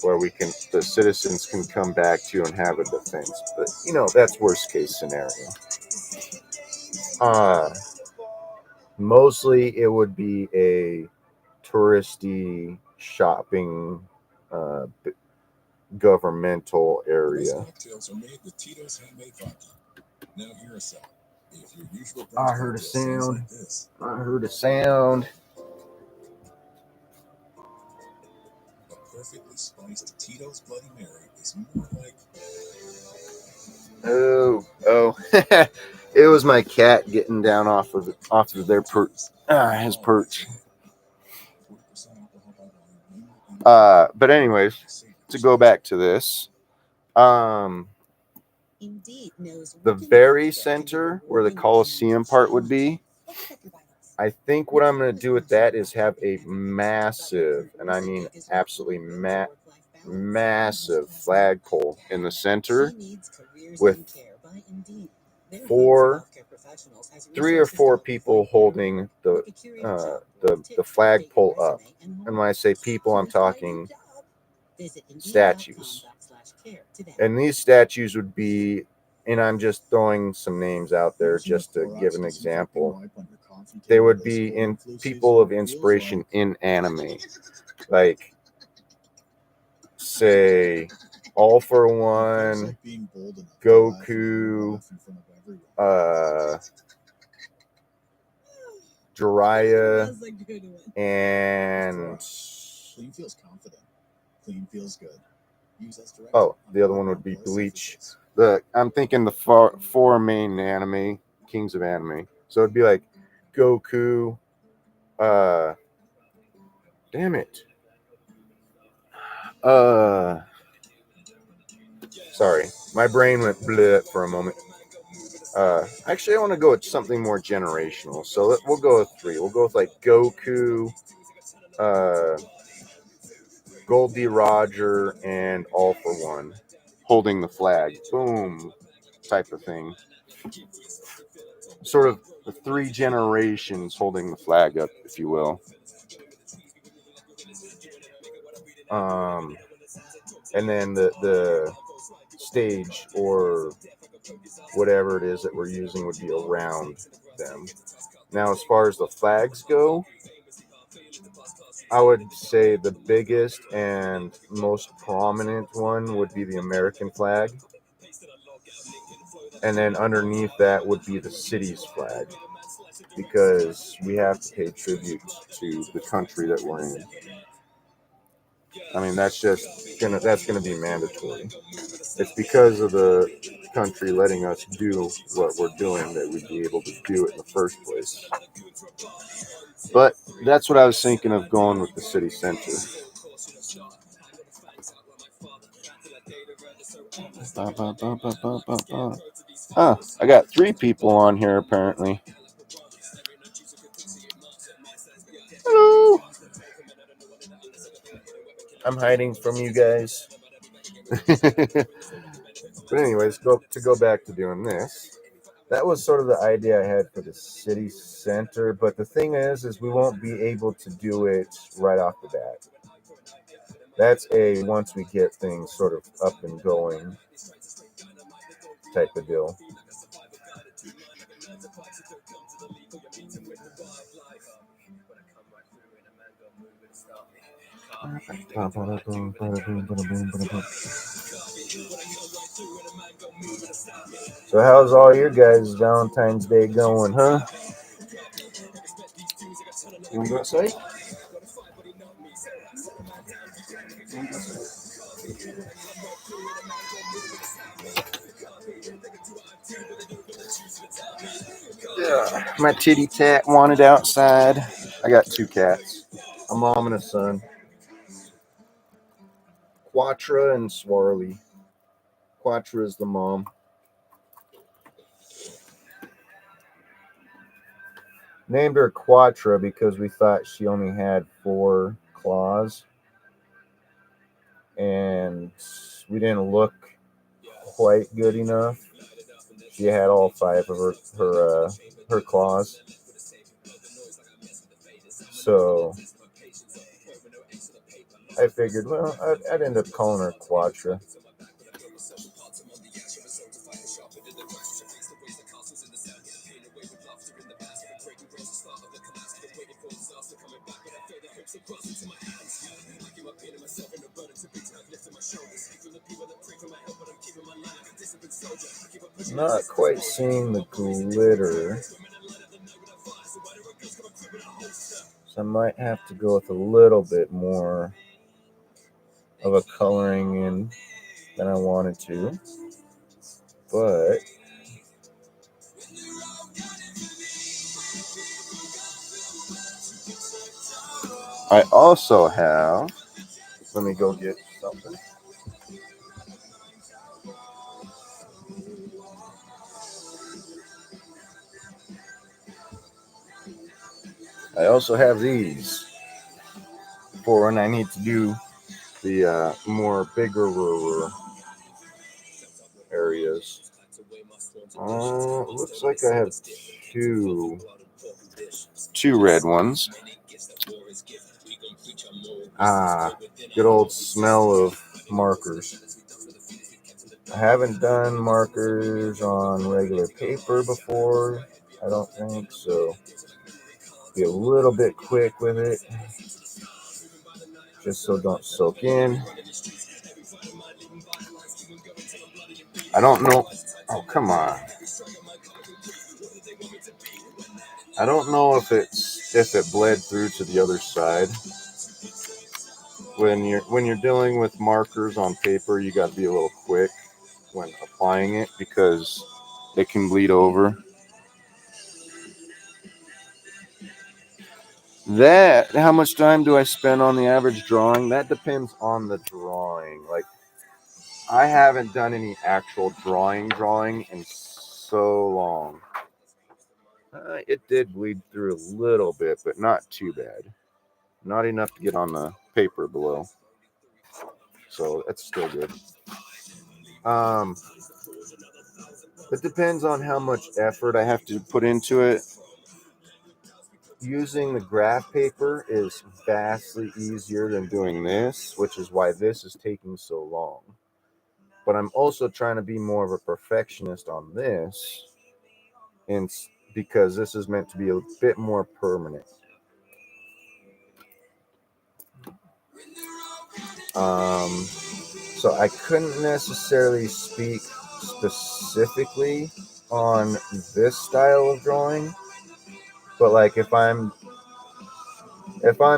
Speaker 1: where the citizens can come back to and have a defense. But, that's worst case scenario. Mostly it would be a touristy shopping governmental area. I heard a sound. I heard a sound.
Speaker 3: A perfectly spiced Tito's Bloody Mary is more like.
Speaker 1: Oh. It was my cat getting down off of their his perch. But anyways, to go back to this, the very center where the Coliseum part would be, I think what I'm going to do with that is have a massive, and I mean absolutely massive flagpole in the center with 3 or 4 people holding the flagpole up. And when I say people, I'm talking statues. And these statues would be, and I'm just throwing some names out there just to give an example. They would be in people of inspiration in anime, like, say, All for One, Goku, Jiraiya, and
Speaker 3: Clean feels confident. Clean feels good.
Speaker 1: The other one would be Bleach. I'm thinking the 4 main anime kings of anime. So it'd be like Goku. Damn it. Sorry, my brain went bleh for a moment. Actually, I want to go with something more generational. So we'll go with 3. We'll go with like Goku, Goldie Roger, and All for One, holding the flag. Boom, type of thing. Sort of the 3 generations holding the flag up, if you will. And then the stage or whatever it is that we're using would be around them. Now, as far as the flags go, I would say the biggest and most prominent one would be the American flag. And then underneath that would be the city's flag, because we have to pay tribute to the country that we're in. I mean, that's gonna be mandatory. It's because of the country letting us do what we're doing that we'd be able to do it in the first place. But that's what I was thinking of going with the city center. I got 3 people on here apparently. Hello. I'm hiding from you guys. But anyways, to go back to doing this. That was sort of the idea I had for the city center, but the thing is we won't be able to do it right off the bat. That's a once we get things sort of up and going type of deal. So how's all your guys' Valentine's Day going, huh? You want to go outside? Yeah, my titty tat wanted outside. I got 2 cats, a mom and a son. Quatra and Swarly. Quatra is the mom. Named her Quatra because we thought she only had 4 claws, and we didn't look quite good enough. She had all 5 of her claws. So I figured, well, I'd end up calling her Quatra. Not quite seeing the glitter, so I might have to go with a little bit more of a coloring in than I wanted to, but I also have, let me go get something. I also have these for when I need to do the more bigger areas. Looks like I have two red ones. Good old smell of markers. I haven't done markers on regular paper before, I don't think, so be a little bit quick with it, just so don't soak in. I don't know. Oh, come on. I don't know if it bled through to the other side. When you're dealing with markers on paper, you got to be a little quick when applying it because it can bleed over. How much time do I spend on the average drawing? That depends on the drawing. Like, I haven't done any actual drawing in so long. It did bleed through a little bit, but not too bad. Not enough to get on the paper below. So that's still good. It depends on how much effort I have to put into it. using the graph paper is vastly easier than doing this, which is why this is taking so long. But I'm also trying to be more of a perfectionist on this, and because this is meant to be a bit more permanent. So I couldn't necessarily speak specifically on this style of drawing, but like if I'm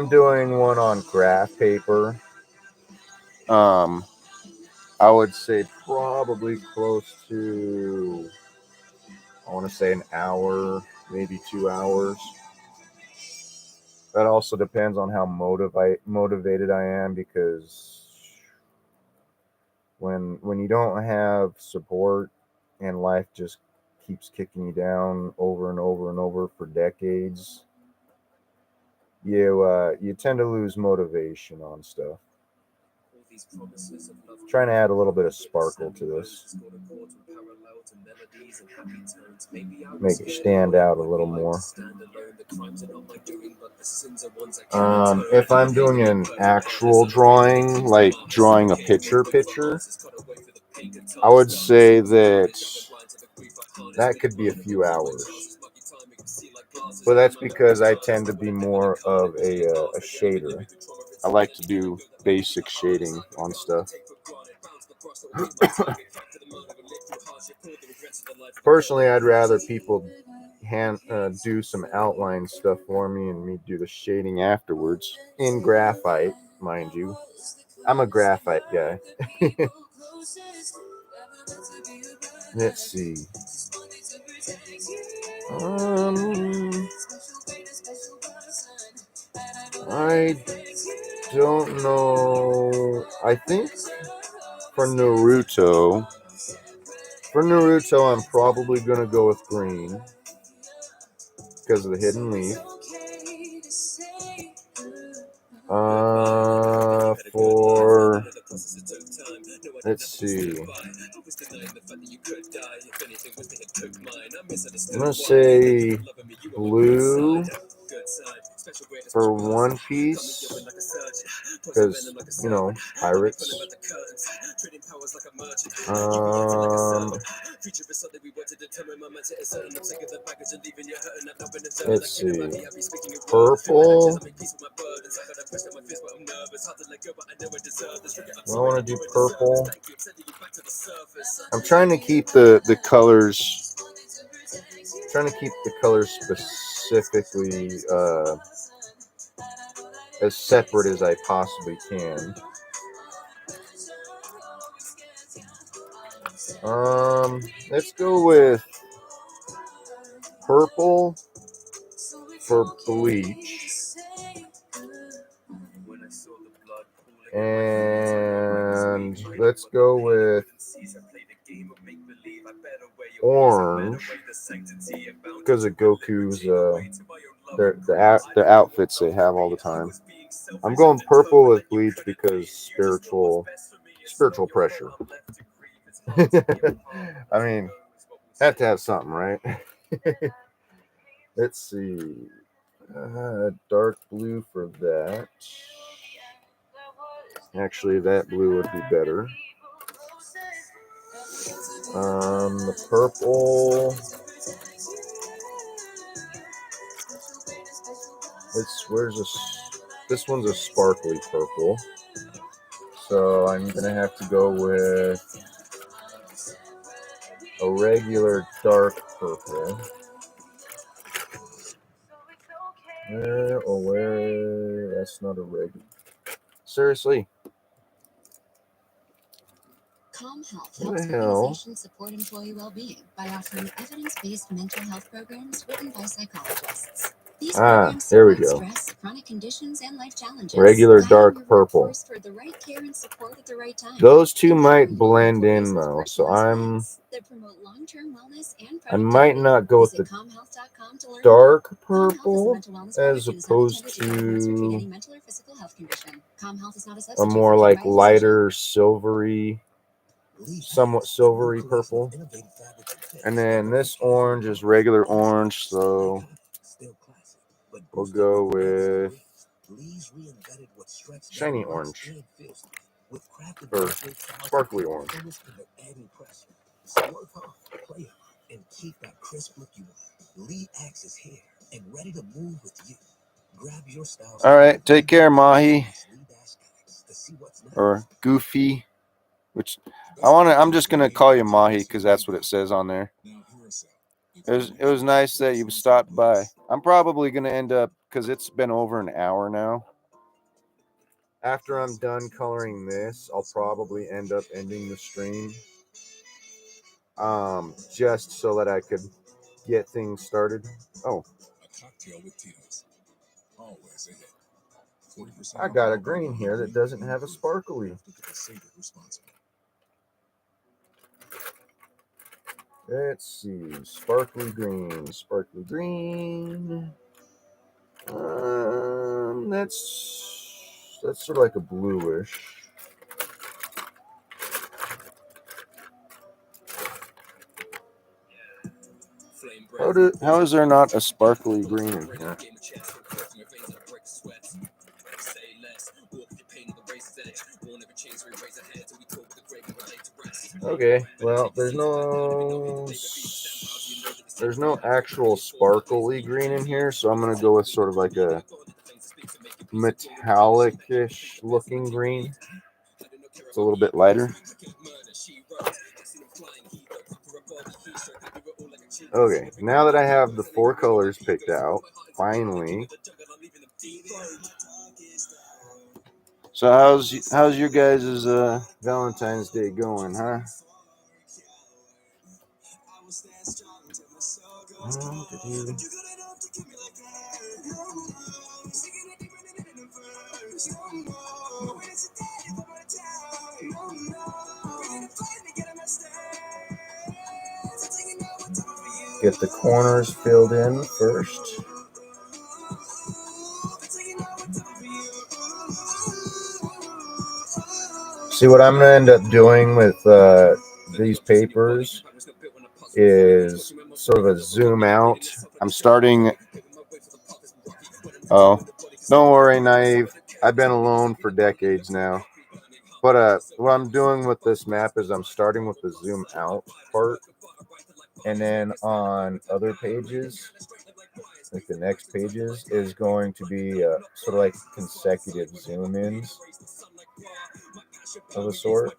Speaker 1: doing one on graph paper, I would say probably close to, I want to say an hour, maybe 2 hours. That also depends on how motivated I am, because when you don't have support and life just keeps kicking you down over and over and over for decades, you tend to lose motivation on stuff. Trying to add a little bit of sparkle to this, make it stand out a little more. If I'm doing an actual drawing, like drawing a picture, I would say that could be a few hours. But that's because I tend to be more of a shader. I like to do basic shading on stuff. Personally, I'd rather people do some outline stuff for me and me do the shading afterwards in graphite, mind you. I'm a graphite guy. Let's see. I don't know. I think for Naruto, I'm probably going to go with green because of the hidden leaf. For, let's see, I'm going to say blue for One Piece, because, pirates. Let's see, purple. I want to do purple. I'm trying to keep the colors. Specifically as separate as I possibly can. Let's go with purple for bleach, and let's go with orange because of Goku's the outfits they have all the time. I'm going purple with bleach because spiritual pressure. I mean, have to have something, right? Let's see. Dark blue for that. Actually, that blue would be better. The purple. This one's a sparkly purple. So I'm gonna have to go with a regular dark purple. That's not a regular. Seriously.
Speaker 2: Calm Health
Speaker 1: What the
Speaker 2: helps
Speaker 1: hell?
Speaker 2: organizations support employee well-being by offering evidence-based mental health programs written by psychologists. These programs
Speaker 1: there we
Speaker 2: support
Speaker 1: go.
Speaker 2: stress, chronic conditions, and life challenges.
Speaker 1: Regular
Speaker 2: guiding
Speaker 1: dark
Speaker 2: your
Speaker 1: purple.
Speaker 2: workforce toward the right care and support at the right time.
Speaker 1: Those two might
Speaker 2: Empowering
Speaker 1: blend
Speaker 2: employees
Speaker 1: in
Speaker 2: with
Speaker 1: though, so
Speaker 2: personalized plans that promote long-term wellness and
Speaker 1: I might
Speaker 2: productivity.
Speaker 1: not go with
Speaker 2: Visit
Speaker 1: the
Speaker 2: calmhealth.com to learn
Speaker 1: dark
Speaker 2: more. Calm Health is a
Speaker 1: purple
Speaker 2: mental wellness
Speaker 1: as
Speaker 2: product and is not
Speaker 1: opposed
Speaker 2: intended to diagnose or treat any
Speaker 1: to
Speaker 2: mental or physical health condition. Calm Health is not a
Speaker 1: a
Speaker 2: substitute
Speaker 1: more
Speaker 2: for
Speaker 1: like
Speaker 2: advice,
Speaker 1: lighter silvery, somewhat silvery purple. And then this orange is regular orange, so We'll go with shiny orange or sparkly orange.
Speaker 3: So work hard, play hard, and keep that crisp look you want. Lee Axe is here and ready to move with you. Grab your styles.
Speaker 1: All right, take care, Mahi
Speaker 3: to see what's next.
Speaker 1: or Goofy, which I'm just gonna call you Mahi because that's what it says on there. It was nice that you stopped by. I'm probably gonna end up because it's been over an hour now. After I'm done coloring this, I'll probably end up ending the stream. Just so that I could get things started. Oh,
Speaker 3: A cocktail with Tito's. Always ahead. 40%
Speaker 1: I got a green here that doesn't have a sparkly. Let's see, sparkly green. That's sort of like a bluish. How is there not a sparkly green in here? Okay, well, there's no actual sparkly green in here, so I'm gonna go with sort of like a metallic-ish looking green. It's a little bit lighter. Okay, now that I have the 4 colors picked out, finally. So how's your guys' Valentine's Day going, huh? Get the corners filled in first. See, what I'm going to end up doing with these papers is sort of a zoom out. I'm starting... Oh, don't worry, Naive. I've been alone for decades now. But what I'm doing with this map is I'm starting with the zoom out part. And then on other pages, like the next pages, is going to be sort of like consecutive zoom ins of a sort.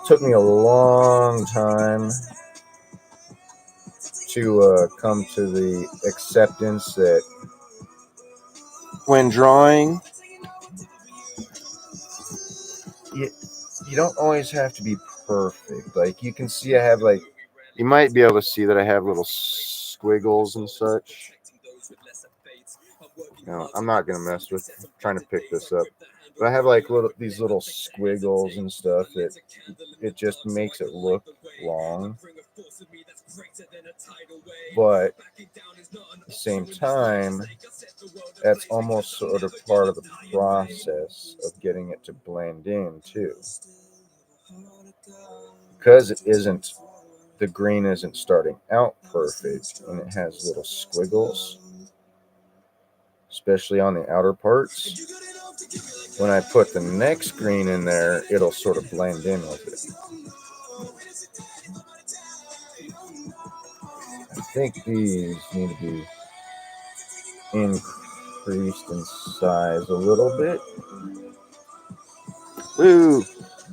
Speaker 1: Took me a long time to come to the acceptance that when drawing, you don't always have to be perfect. Like you can see, you might be able to see that I have little squiggles and such. No, I'm not gonna mess with trying to pick this up. But I have like these little squiggles and stuff that it just makes it look long. But at the same time, that's almost sort of part of the process of getting it to blend in too. Because the green isn't starting out perfect and it has little squiggles, especially on the outer parts. When I put the next green in there, it'll sort of blend in with it. I think these need to be increased in size a little bit. Woo!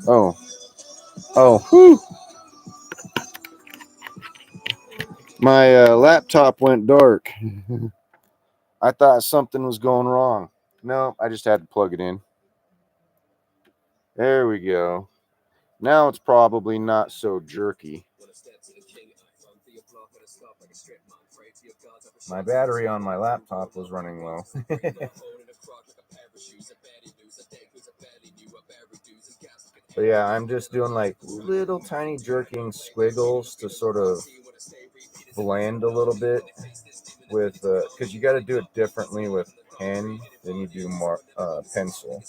Speaker 1: Oh, whew! My laptop went dark. I thought something was going wrong. No, I just had to plug it in. There we go. Now it's probably not so jerky. My battery on my laptop was running low. But yeah, I'm just doing like little tiny jerking squiggles to sort of blend a little bit with, because you got to do it differently with pen, then you do more pencil.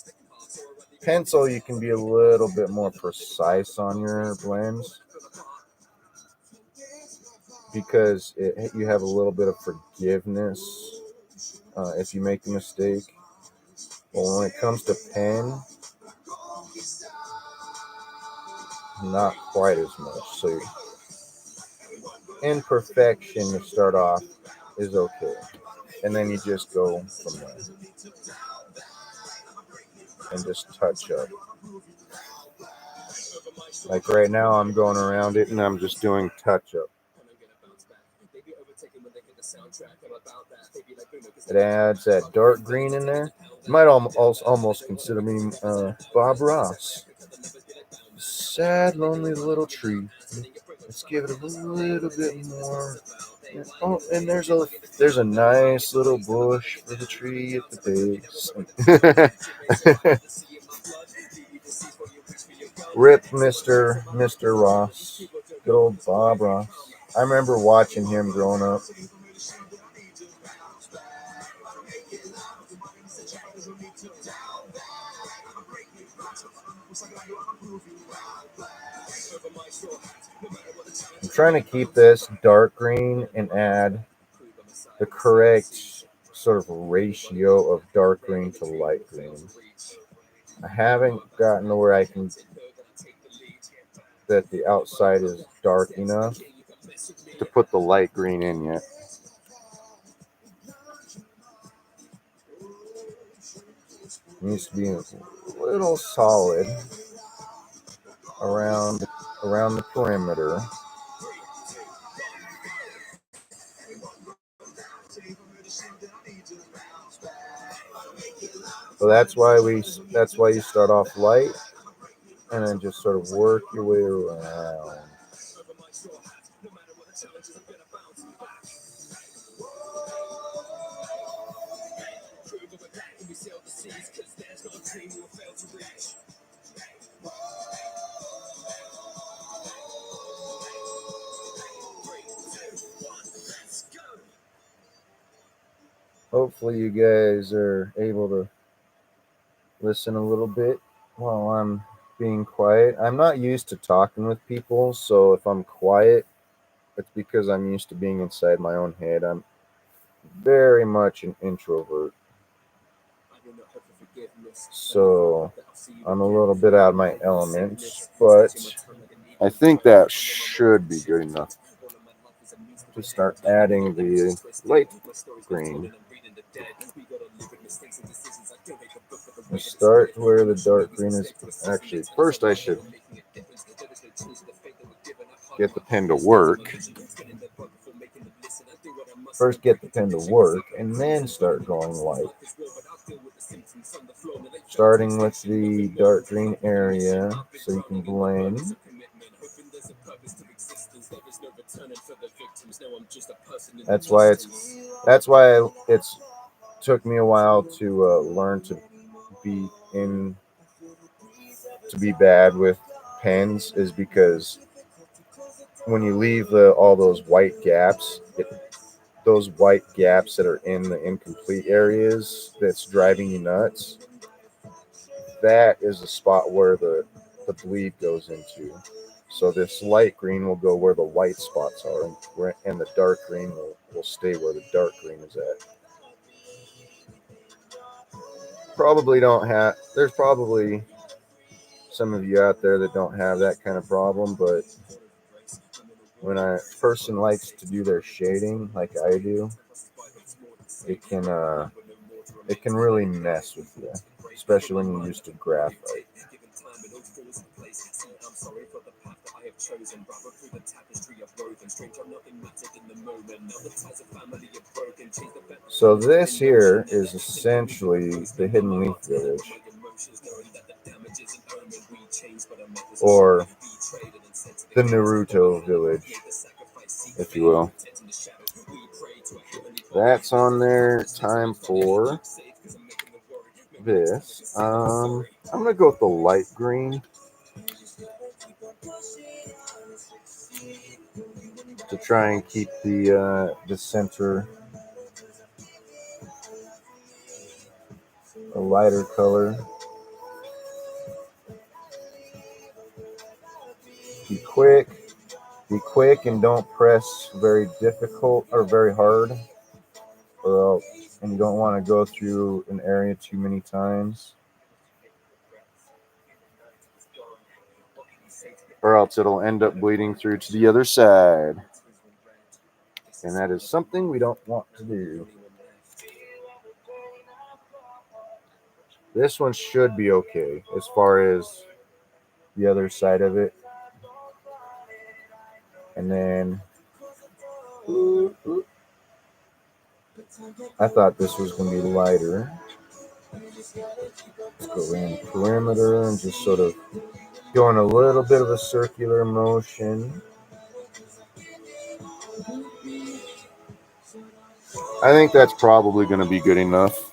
Speaker 1: Pencil, you can be a little bit more precise on your blends because you have a little bit of forgiveness if you make a mistake. But when it comes to pen, not quite as much. So imperfection to start off is okay. And then you just go from there and just touch up. Like right now, I'm going around it and I'm just doing touch up. It adds that dark green in there. You might almost consider me Bob Ross. Sad, lonely little tree. Let's give it a little bit more. Oh, and there's a nice little bush for the tree at the base. Rip Mr. Ross. Good old Bob Ross. I remember watching him growing up. I'm trying to keep this dark green and add the correct sort of ratio of dark green to light green. I haven't gotten to where I can that the outside is dark enough to put the light green in yet. It needs to be a little solid around the perimeter. So that's why you start off light and then just sort of work your way around. Hopefully you guys are able to listen a little bit while I'm being quiet. I'm not used to talking with people, so if I'm quiet, it's because I'm used to being inside my own head. I'm very much an introvert. So I'm a little bit out of my element, but I think that should be good enough to start adding the light green. I start where the dark green is. Actually, first I should get the pen to work. First get the pen to work and then start going light. Starting with the dark green area so you can blend. That's why it's took me a while to learn to be bad with pens, is because when you leave all those white gaps, those white gaps that are in the incomplete areas that's driving you nuts, that is the spot where the bleed goes into. So this light green will go where the white spots are, and the dark green will stay where the dark green is at. There's probably some of you out there that don't have that kind of problem, but when a person likes to do their shading like I do, it can really mess with you, especially when you're used to graphite. So this here is essentially the Hidden Leaf Village, or the Naruto Village, if you will. That's on there. Time for this. I'm gonna go with the light green to try and keep the center lighter color. Be quick and don't press very difficult or very hard, and you don't want to go through an area too many times, or else it'll end up bleeding through to the other side, and that is something we don't want to do. This one should be okay as far as the other side of it. And then I thought this was going to be lighter. Let's go around the perimeter and just sort of go in a little bit of a circular motion. I think that's probably going to be good enough.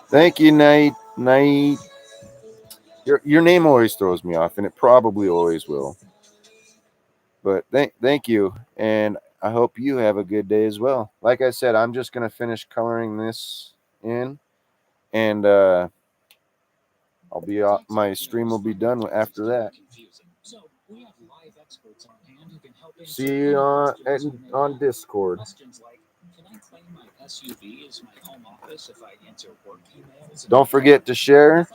Speaker 1: Thank you, Night. Your name always throws me off, and it probably always will. But thank you, and I hope you have a good day as well. Like I said, I'm just going to finish coloring this in, and my stream will be done after that. See you on Discord. Don't forget to share.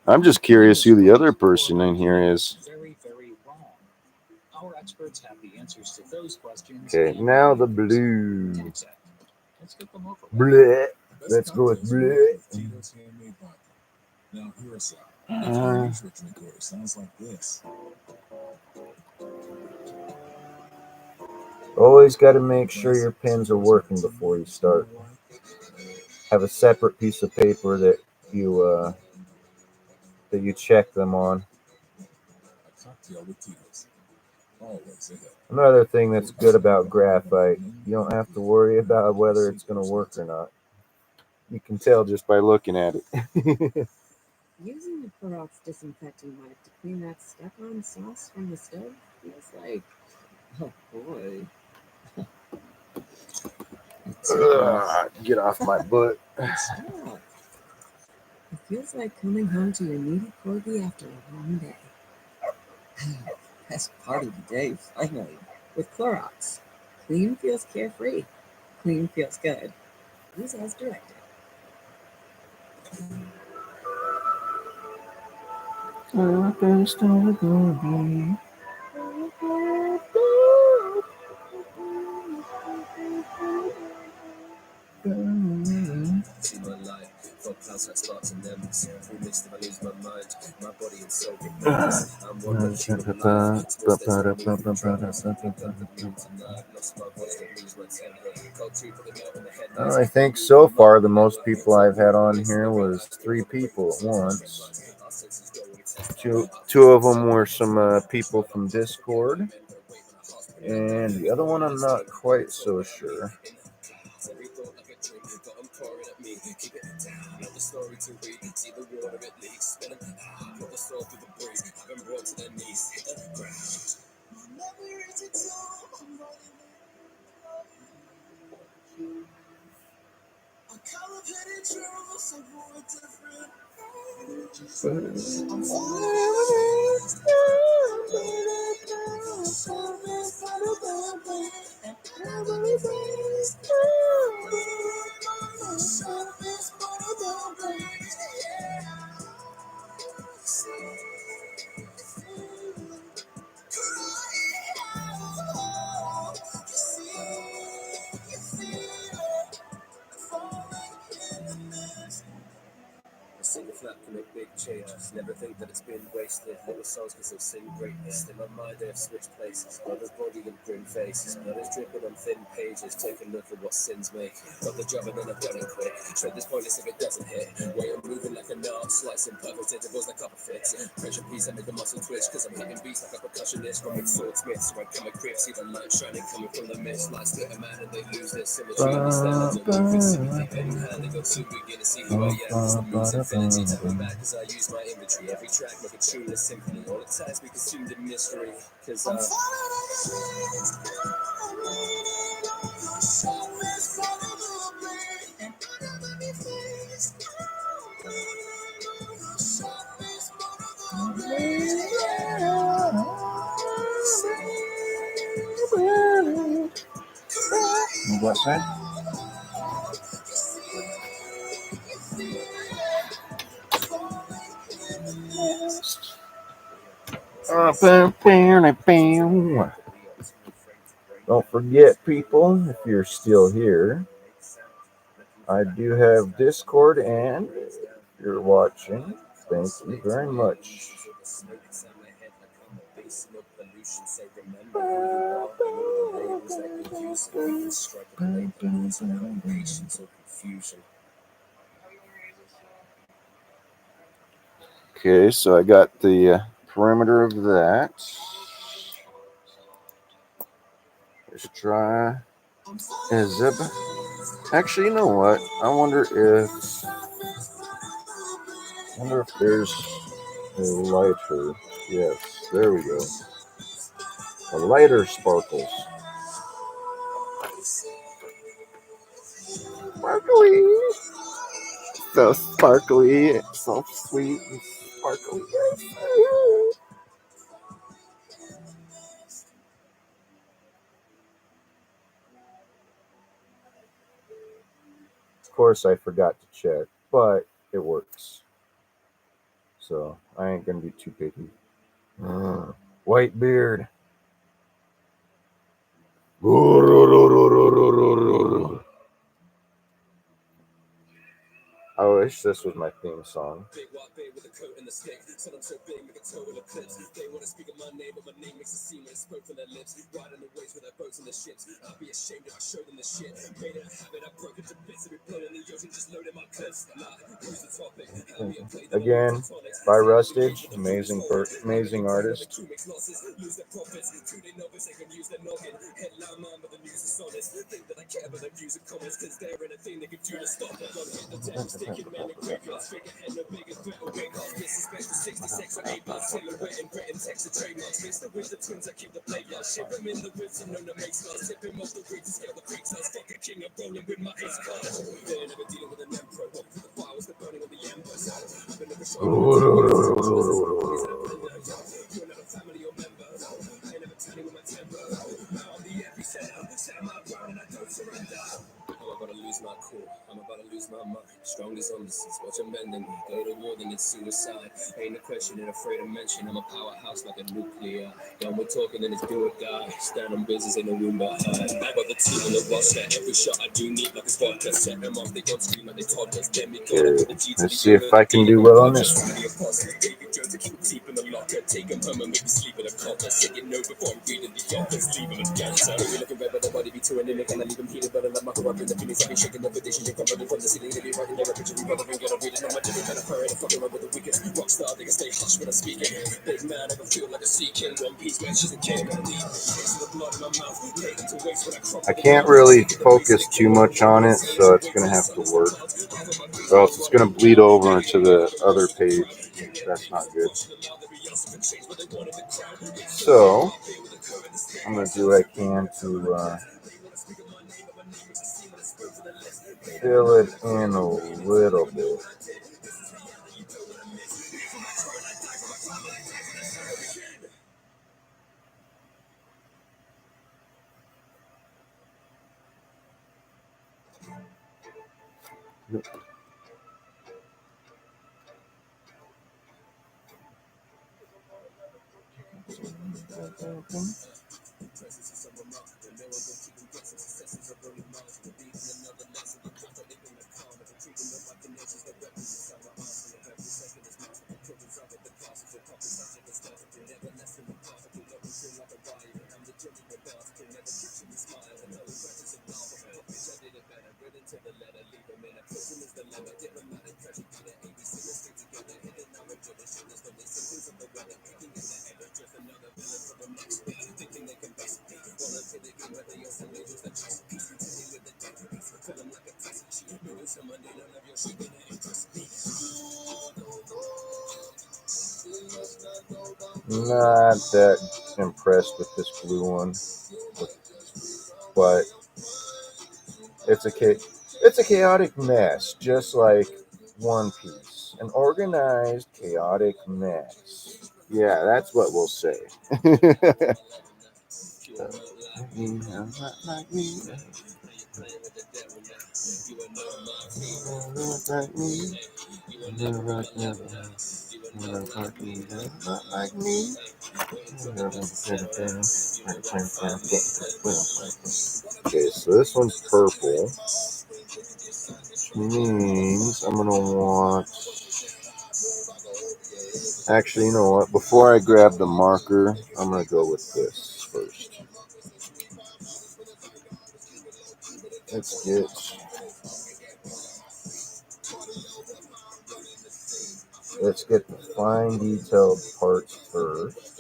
Speaker 1: I'm just curious who the other person in here is. Okay, now the blue. Bleh. Let's go with bleh.
Speaker 3: Now hear us out. Sounds like this.
Speaker 1: Always got to make sure your pens are working before you start. Have a separate piece of paper that you check them on. Another thing that's good about graphite, you don't have to worry about whether it's going to work or not. You can tell just by looking at it.
Speaker 4: Using the Clorox disinfecting wipe to clean that stuck-on sauce from the stove feels like, oh boy.
Speaker 1: Get off my butt.
Speaker 4: Stop. It feels like coming home to your needy corgi after a long day. Best part of the day, finally, with Clorox. Clean feels carefree. Clean feels good. Use as directed.
Speaker 5: See my life, for past that starts and ends. Through mist if I lose my mind, my body and soul get nervous. I'm one with human life. Lost my voice, don't lose my temper. Cold tree, put the nail on the head.
Speaker 1: I think so far the most people I've had on here was 3 people at once. Two of them were some people from Discord, and the other one I'm not quite so sure.
Speaker 5: Keep it down, not the story to read. See the water, it leaks. Put the soul through the breeze. I've been brought to their knees. Hit the ground. A single flap can make big changes. Never think that it's been wasted. Little souls can still sing greatness. In my mind, they have switched places. Brother's body and grim faces. Blood is dripping on thin pages. Take a look at what sins make. Got the job and then I've done it quick. Tread this pointless if it doesn't hit. Way I'm moving like a knob. slicing perfect intervals like upper fits. Pressure piece, I make the muscle twitch, cause I'm hitting beats like a percussionist. From swordsmiths, right come a grip, see the light shining coming from the mist. Lights split a man and they lose their symmetry. Understand that the moving simply pen in hand, they go too begin to see who I am. Cause the move's infinity, tap me back cause I use my imagery. Every track make a tune, a symphony. All the times we consumed in mystery. Cause
Speaker 1: What's that? Don't forget, people, if you're still here, I do have Discord, and if you're watching, thank you very much. Okay, so I got the perimeter of that. Let's try a zip. Actually, you know what? I wonder if there's a lighter. Yes, there we go. A lighter sparkles. Sparkly. So sparkly, so sweet and sparkly. Of course, I forgot to check, but it works. So I ain't gonna be too picky. White beard. I wish this was my theme song.
Speaker 5: big white beard with a coat and a stick. Said I'm so big, make a total eclipse. They want to speak of my name, but my name makes a scene when it spoke from their lips. Riding the waves with their boats and their ships. I'd be ashamed if I showed them the shit. Made it a habit, I broke it to bits. Every blow in the ocean, just loaded my clips. Who's the topic?
Speaker 1: Again, by Rustage, amazing artist.
Speaker 5: Lose their profits. Too they novice, they can use their noggin. Headline man, but the news is honest. Think that I care about the views and comments, cause they're anything they can do to stop it. Don't hit the devastating man in graveyards. Figure head no bigger, better wake up. Disrespect for 66 or 8 bars. Silhouette and written text and trademarks. Mix the with the twins, I keep the plate yard. Ship them in the whips and known to make stars. Tip him off the rig to scale the creeks. I was fucking king, I'm rolling with my ace cards. They're never dealing with an emperor. Walk through the fire was the burning of the emperor. So I've been looking for you're not a family or member. I ain't never telling with my temper. I'm the epicenter. Set my ground and I don't surrender. I'm about to lose my cool. I'm about to lose my mind. Strongest on the seas. Watch them bending me. Go to war, then it's suicide. Ain't a question and afraid to mention. I'm a powerhouse like a nuclear. Done with talking, then it's do or die. Stand on business in the room behind. I got the team on the roster. Every shot I do need like a vodka. Set them off, they gon' scream like they toddlers. Then me go to the G to the
Speaker 1: Let's see if I can do well on this one.
Speaker 5: Keep in the locker, take him home and make me sleep in a copper. Say you know before I'm reading the offers, leaving a dancer. We looking red, but the body be touring in it, and I leave him heated, but I love my co-op in the feelings. I be shaking the petition, they come running from the ceiling, they be writing their picture, we rather than get a reading on my different kind of fire, and fucking around with the wicked rockstar, they can stay hush when I'm speaking. Big man, I can feel like a sea king, One Piece, man, she's a king, man, deep. The blood in my mouth, taken to waste when I crumble.
Speaker 1: I can't really focus too much on it, so it's gonna have to work, or else it's gonna bleed over into the other page. That's not good. So I'm gonna do what I can to fill it in a little bit. Not that impressed with this blue one, but it's a chaotic mess, just like One Piece. An organized, chaotic mess. Yeah, that's what we'll say. Okay, so this one's purple, which means I'm gonna want. Actually, you know what? Before I grab the marker, I'm gonna go with this first. Let's get the fine detailed parts first.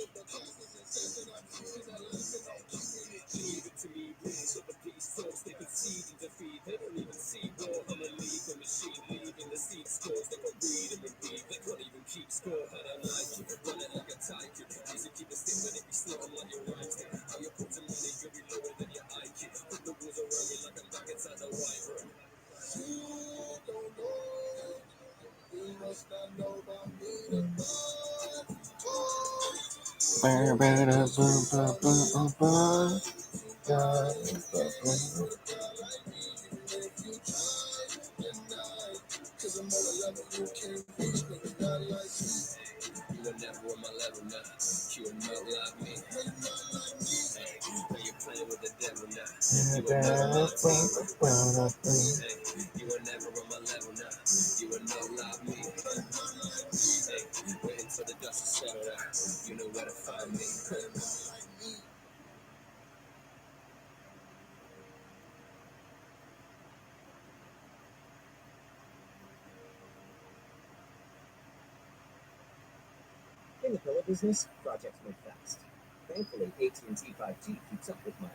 Speaker 6: In the pillow business, projects move fast. Thankfully, AT&T 5G keeps up with my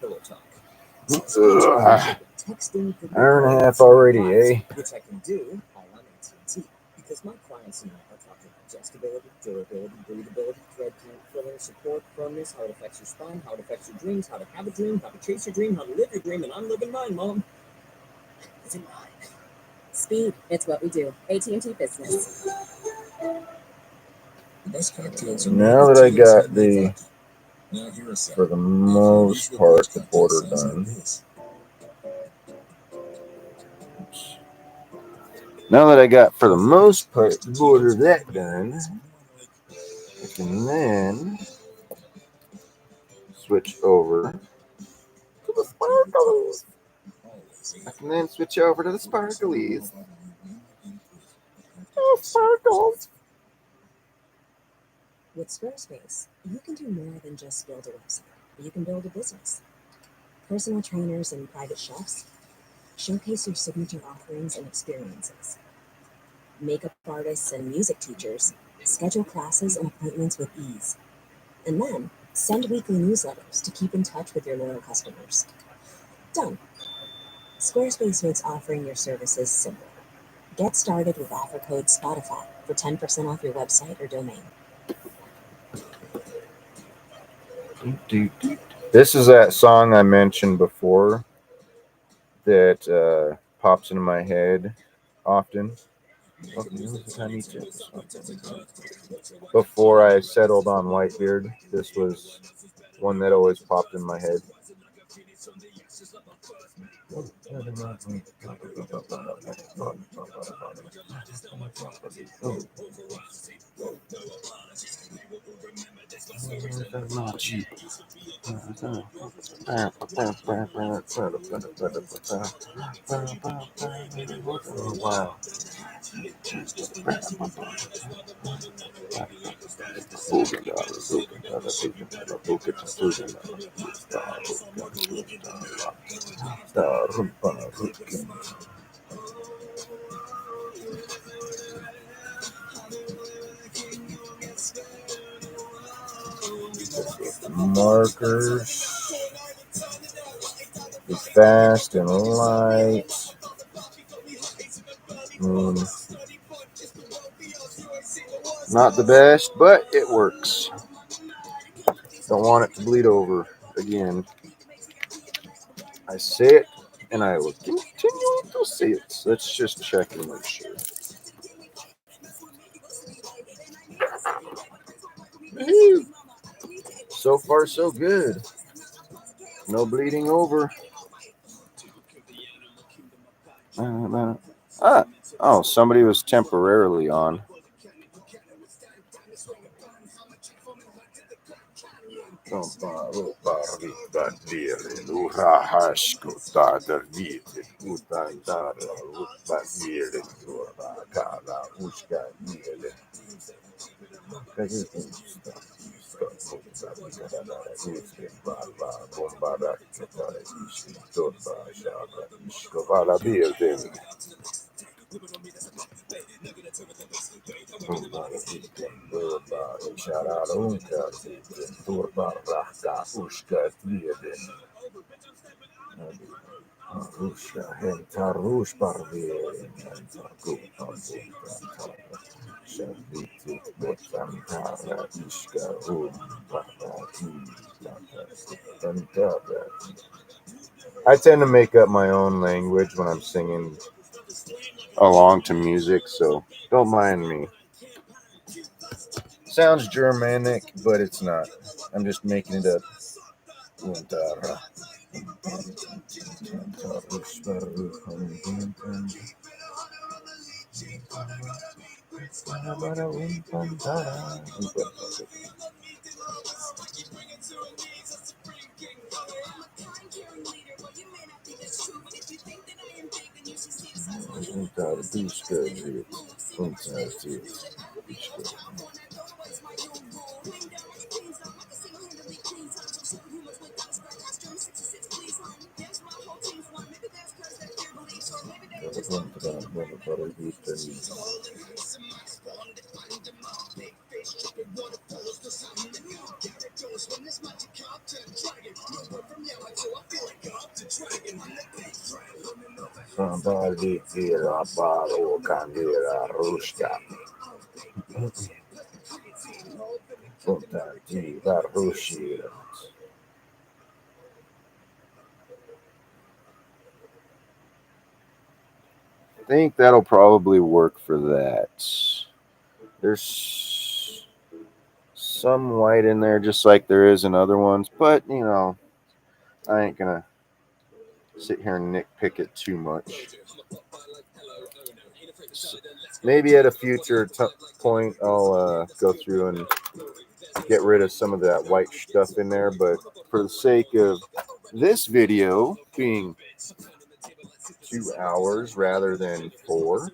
Speaker 6: pillow talk. Texting for
Speaker 1: Hour and a half already, eh?
Speaker 6: which I can do all on AT&T because my clients and I are talking adjustability, durability, breathability, thread count, filling, support, firmness, how it affects your spine, how it affects your dreams, how to have a dream, how to chase your dream, how to live your dream, and I'm living mine, Mom. It's in mine.
Speaker 7: Speed, it's what we do. AT&T Business.
Speaker 1: Now that I got for the most part, the border done. Now that I got, for the most part, the border that done, I can then switch over to the sparkles. I can then switch over to the sparklies. Oh, sparkles.
Speaker 7: With Squarespace, you can do more than just build a website. You can build a business. Personal trainers and private chefs showcase your signature offerings and experiences. Makeup artists and music teachers schedule classes and appointments with ease. And then send weekly newsletters to keep in touch with your loyal customers. Done. Squarespace makes offering your services simple. Get started with offer code Spotify for 10% off your website or domain.
Speaker 1: This is that song I mentioned before that pops into my head often. Before I settled on Whitebeard, this was one that always popped in my head. Wow. Markers. Be fast and light. Not the best, but it works. Don't want it to bleed over again. I say it, and I will continue to say it. So let's just check and make sure. Woo-hoo. So far, so good. No bleeding over. Oh, somebody was temporarily on. I tend to make up my own language when I'm singing along to music, so don't mind me. Sounds Germanic, but it's not. I'm just making it up. I think that'll probably work for that. There's some white in there just like there is in other ones, but you know, I ain't gonna sit here and nitpick it too much. Maybe at a future point I'll go through and get rid of some of that white stuff in there, but for the sake of this video being 2 hours rather than 4,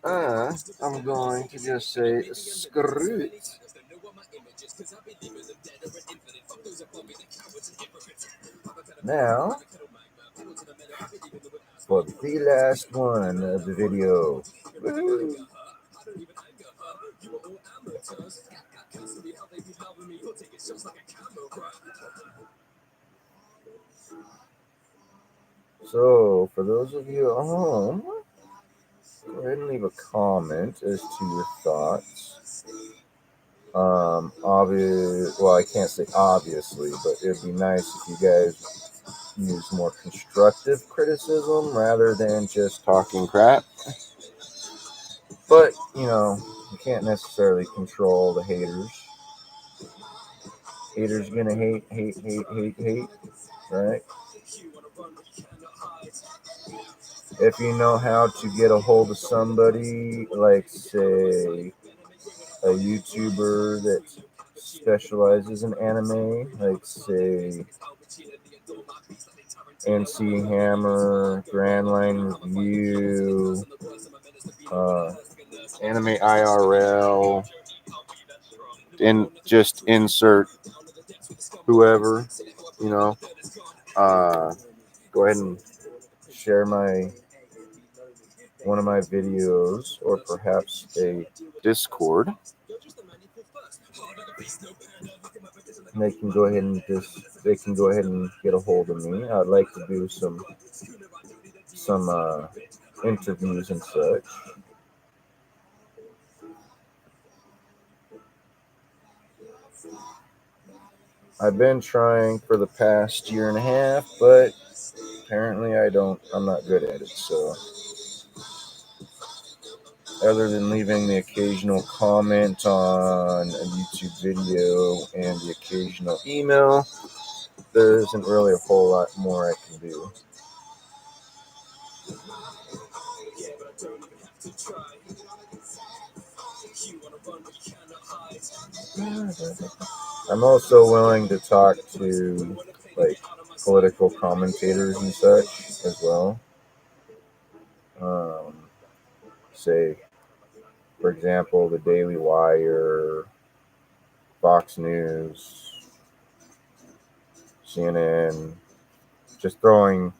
Speaker 1: I'm going to just say screw it. Now, for the last one of the video. Woo. So, for those of you at home, go ahead and leave a comment as to your thoughts. Well, I can't say obviously, but it'd be nice if you guys use more constructive criticism rather than just talking crap. But, you know, you can't necessarily control the haters. Haters gonna hate, right? If you know how to get a hold of somebody, like, say, a YouTuber that specializes in anime, like, say, NC Hammer, Grand Line Review, Anime IRL, and just insert whoever, you know, go ahead and share one of my videos, or perhaps a Discord. They can go ahead and get a hold of me. I'd like to do some interviews and such. I've been trying for the past year and a half, but apparently I'm not good at it. So other than leaving the occasional comment on a YouTube video and the occasional email, there isn't really a whole lot more I can do.
Speaker 5: Yeah, but I don't even have to try. You wanna run, but you cannot hide.
Speaker 1: I'm also willing to talk to like political commentators and such as well. Say, for example, the Daily Wire, Fox News, CNN, just throwing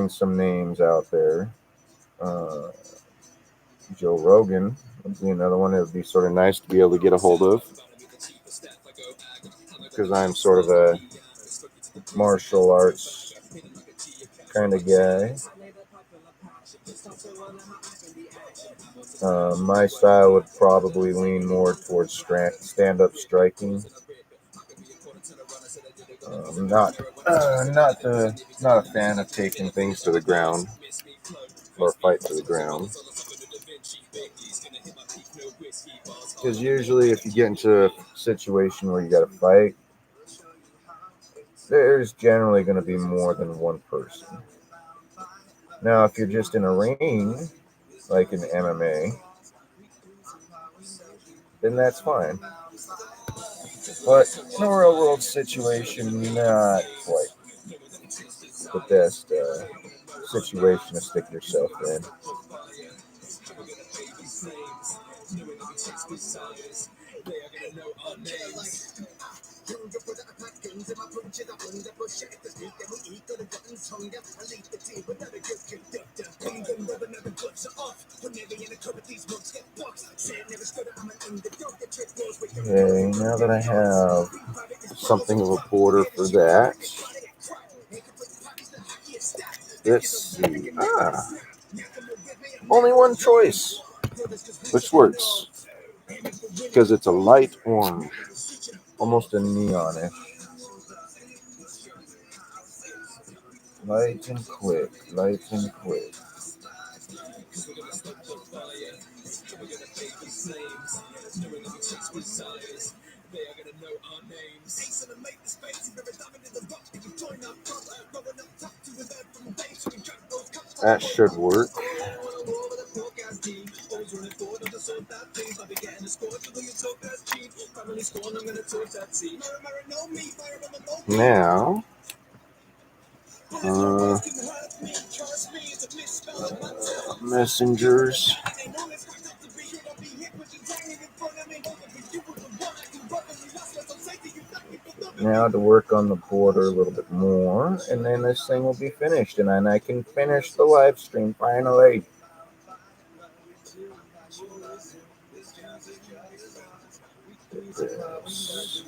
Speaker 1: some names out there. Uh, Joe Rogan would be another one. It would be sort of nice to be able to get a hold of, because I'm sort of a martial arts kind of guy. My style would probably lean more towards stand-up striking. Not a fan of taking things to the ground or fight to the ground. Because usually, if you get into a situation where you got to fight, there's generally going to be more than one person. Now, if you're just in a ring, like in MMA, then that's fine. But in a real world situation, not quite the best situation to stick yourself in. Okay, now that I have something of a border for that, let's see. Only one choice, which works because it's a light orange, almost a neonish. Light and quick, light and quick. That should work. Now, messengers. Now to work on the border a little bit more, and then this thing will be finished, and then I can finish the live stream finally. This.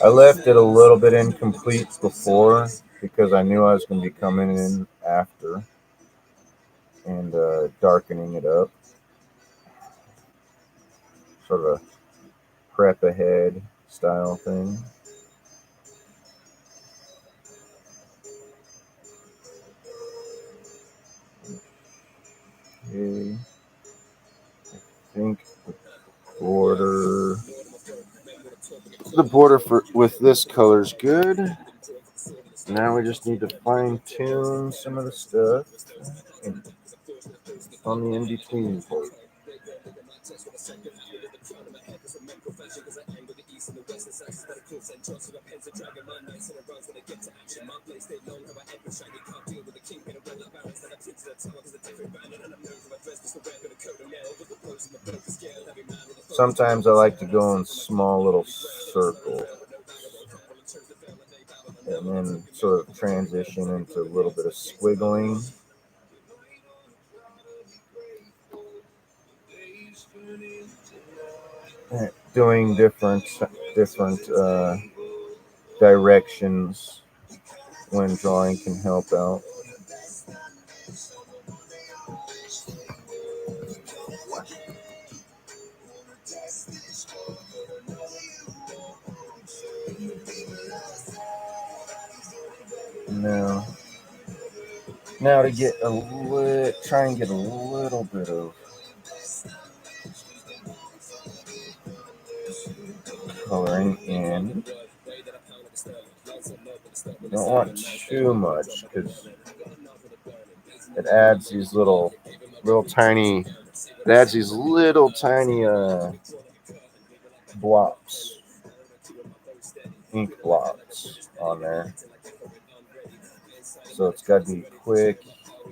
Speaker 1: I left it a little bit incomplete before because I knew I was going to be coming in after and darkening it up. Sort of a prep ahead style thing. Okay. I think the border with this color is good. Now we just need to fine tune some of the stuff on the in between part. Sometimes I like to go in small little circles and then sort of transition into a little bit of squiggling. Doing different directions when drawing can help out. Now to get try and get a little bit of coloring in. Don't want too much because it adds these little tiny blobs, ink blobs on there. So it's got to be quick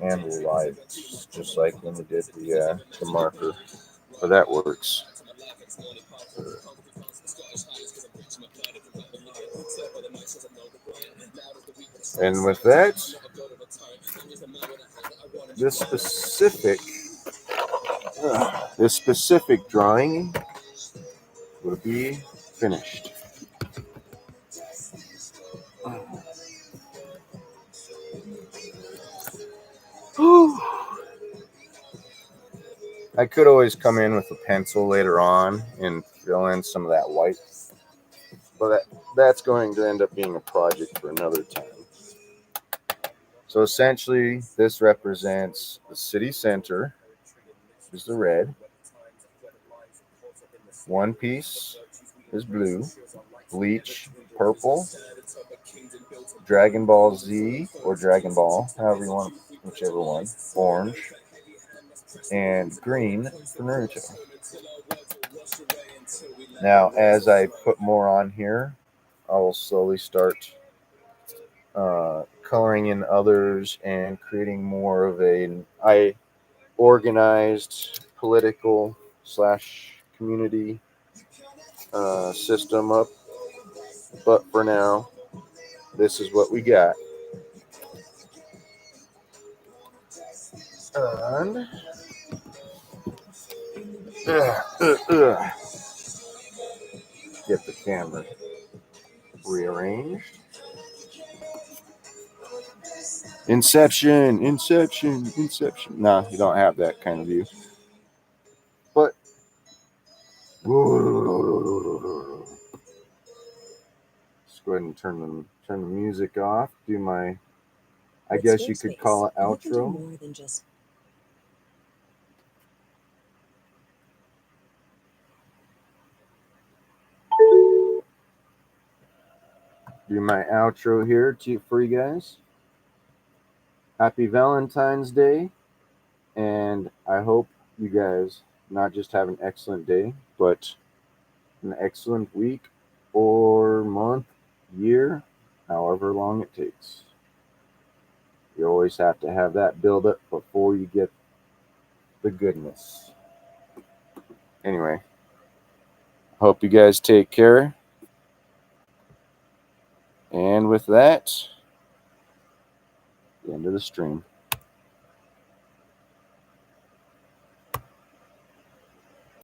Speaker 1: and light, just like when we did the marker. So that works. And with that, this specific drawing will be finished. I could always come in with a pencil later on and fill in some of that white, but that's going to end up being a project for another time. So essentially, this represents the city center, is the red. One piece is blue, Bleach purple, Dragon Ball Z or Dragon Ball, however you want, whichever one, orange, and green for Naruto. Now, as I put more on here, I will slowly start coloring in others and creating more of a organized political / community system up. But for now, this is what we got. And get the camera rearranged. Inception. Nah, you don't have that kind of view. But let's go ahead and turn the music off. Do my, I guess you could call it outro.
Speaker 7: You can do more than just
Speaker 1: do my outro here for you guys. Happy Valentine's Day, and I hope you guys not just have an excellent day, but an excellent week or month, year, however long it takes. You always have to have that build up before you get the goodness. Anyway, hope you guys take care. And with that, the end of the stream.